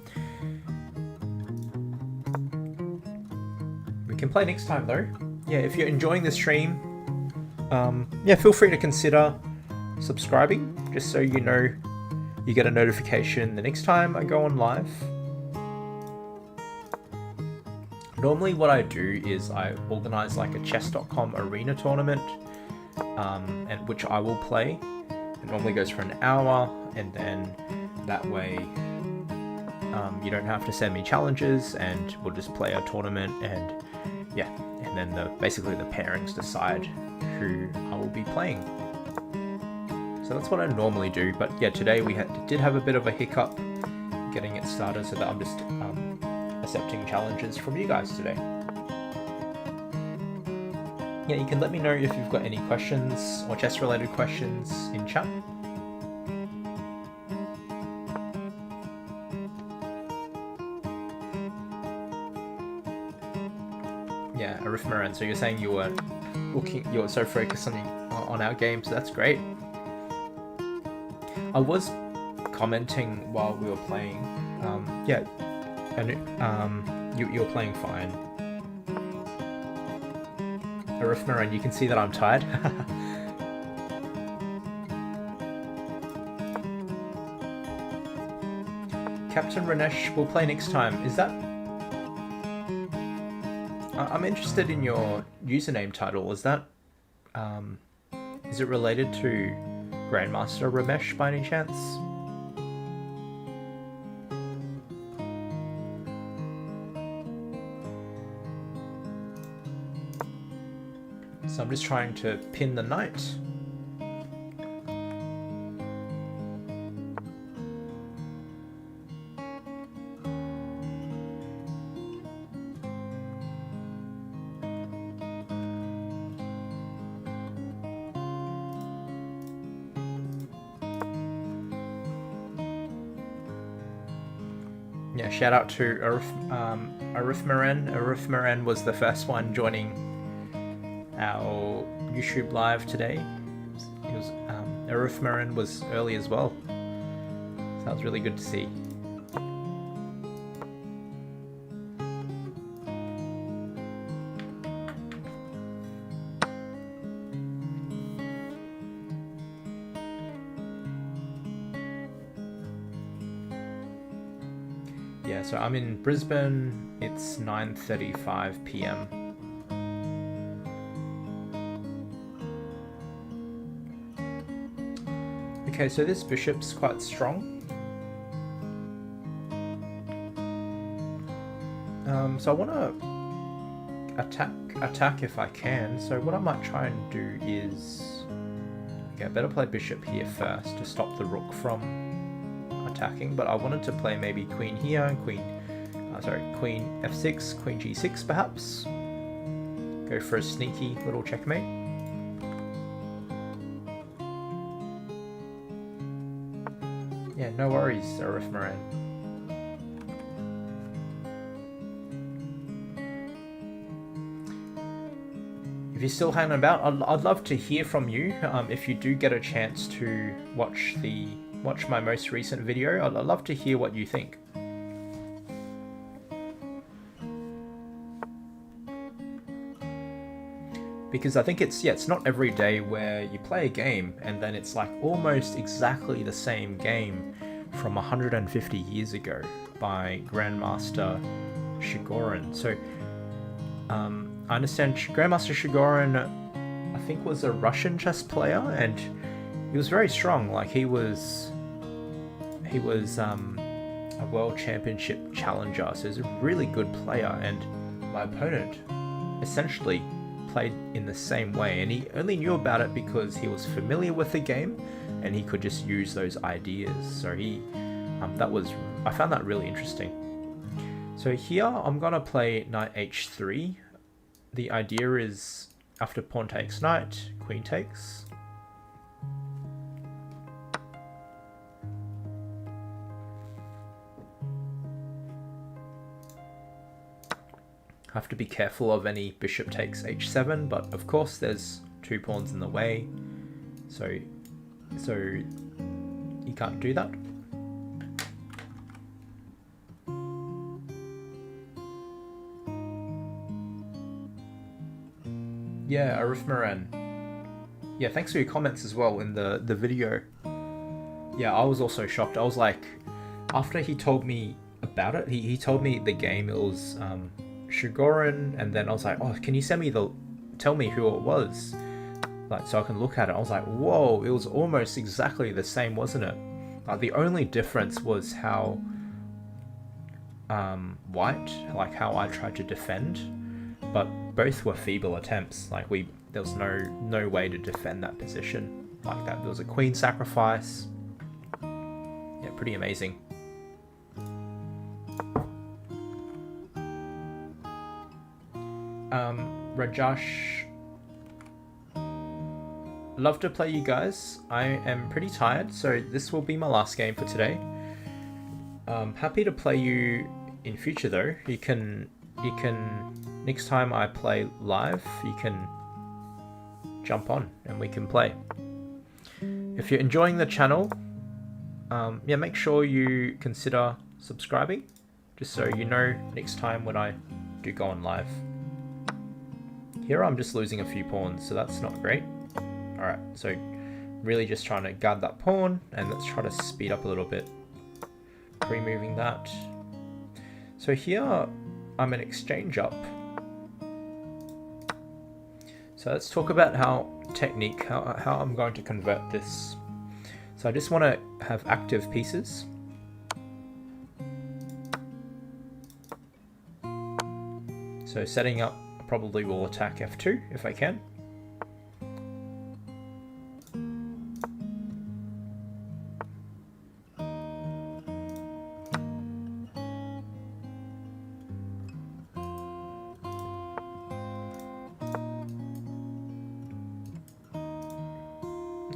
We can play next time though. Yeah, if you're enjoying the stream, yeah, feel free to consider subscribing, just so you know you get a notification the next time I go on live. Normally what I do is I organize like a chess.com arena tournament, and which I will play. It normally goes for an hour, and then that way you don't have to send me challenges, and we'll just play a tournament, and yeah, and then basically the pairings decide who I will be playing. So that's what I normally do, but yeah, today we did have a bit of a hiccup getting it started so that I'm just accepting challenges from you guys today. Yeah, you can let me know if you've got any questions or chess related questions in chat. Yeah, Arithmeran, so you're saying you were so focused on our game, so that's great. I was commenting while we were playing, yeah, and you're playing fine. Arithmeran, you can see that I'm tired. Captain Ranesh will play next time. Is that... I'm interested in your username title. Is that... is it related to Grandmaster Ramesh by any chance? So I'm just trying to pin the knight. Yeah, shout out to Arithmeran. Arithmeran was the first one joining our YouTube live today. It was Arithmeran was early as well, so that was really good to see. Yeah, so I'm in Brisbane. It's 9:35 p.m. Okay, so this bishop's quite strong. So I want to attack if I can. So what I might try and do is... Okay, I better play bishop here first to stop the rook from attacking. But I wanted to play maybe queen here and queen f6, queen g6 perhaps. Go for a sneaky little checkmate. Yeah, no worries, Arithmeran. If you're still hanging about, I'd love to hear from you. If you do get a chance to watch my most recent video, I'd love to hear what you think. Because I think it's not every day where you play a game and then it's like almost exactly the same game from 150 years ago by Grandmaster Chigorin. So I understand Grandmaster Chigorin, I think, was a Russian chess player, and he was very strong. Like he was a world championship challenger, so he's a really good player. And my opponent essentially played in the same way, and he only knew about it because he was familiar with the game and he could just use those ideas. So I found that really interesting. So here I'm gonna play knight h3. The idea is after pawn takes knight, queen takes. Have to be careful of any bishop takes h7, but of course there's two pawns in the way, so you can't do that. Yeah, Arithmeran. Yeah, thanks for your comments as well in the video. Yeah, I was also shocked. I was like, after he told me about it, he told me the game, it was Chigorin, and then I was like, oh, can you tell me who it was, like, so I can look at it. I was like, whoa, it was almost exactly the same, wasn't it? The only difference was how like how I tried to defend, but both were feeble attempts. Like there was no way to defend that position like that. There was a queen sacrifice. Yeah, pretty amazing. Rajash, love to play you guys. I am pretty tired, so this will be my last game for today. Happy to play you in future though. You can next time I play live, you can jump on and we can play. If you're enjoying the channel, yeah, make sure you consider subscribing, just so you know next time when I do go on live. Here I'm just losing a few pawns, so that's not great. Alright, so really just trying to guard that pawn, and let's try to speed up a little bit. Removing that. So here I'm an exchange up. So let's talk about how I'm going to convert this. So I just want to have active pieces. So setting up, I probably will attack F2 if I can.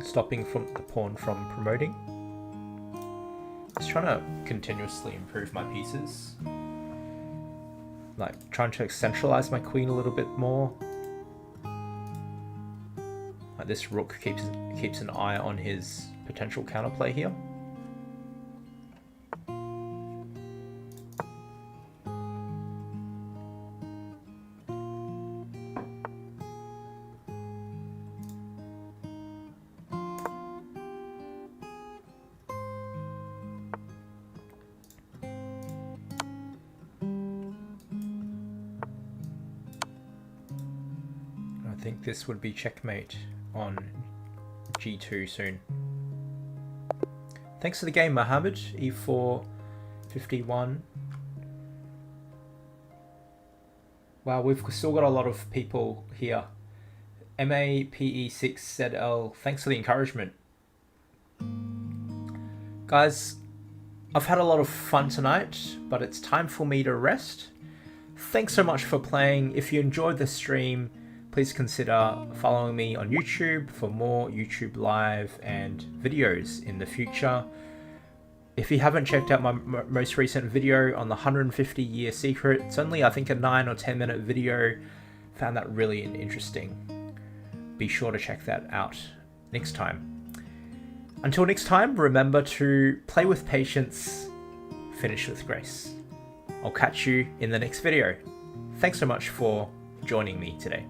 Stopping from the pawn from promoting. Just trying to continuously improve my pieces. Like trying to centralize my queen a little bit more. Like this rook keeps an eye on his potential counterplay here. I think this would be checkmate on G2 soon. Thanks for the game, Mohammed. E4, 51. Wow, we've still got a lot of people here. MAPE6ZL, thanks for the encouragement. Guys, I've had a lot of fun tonight, but it's time for me to rest. Thanks so much for playing. If you enjoyed the stream, please consider following me on YouTube for more YouTube live and videos in the future. If you haven't checked out my most recent video on the 150 year secret, it's only I think a 9 or 10 minute video. Found that really interesting. Be sure to check that out next time. Until next time, remember to play with patience, finish with grace. I'll catch you in the next video. Thanks so much for joining me today.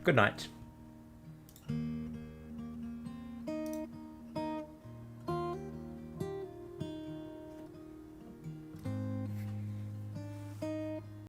Good night.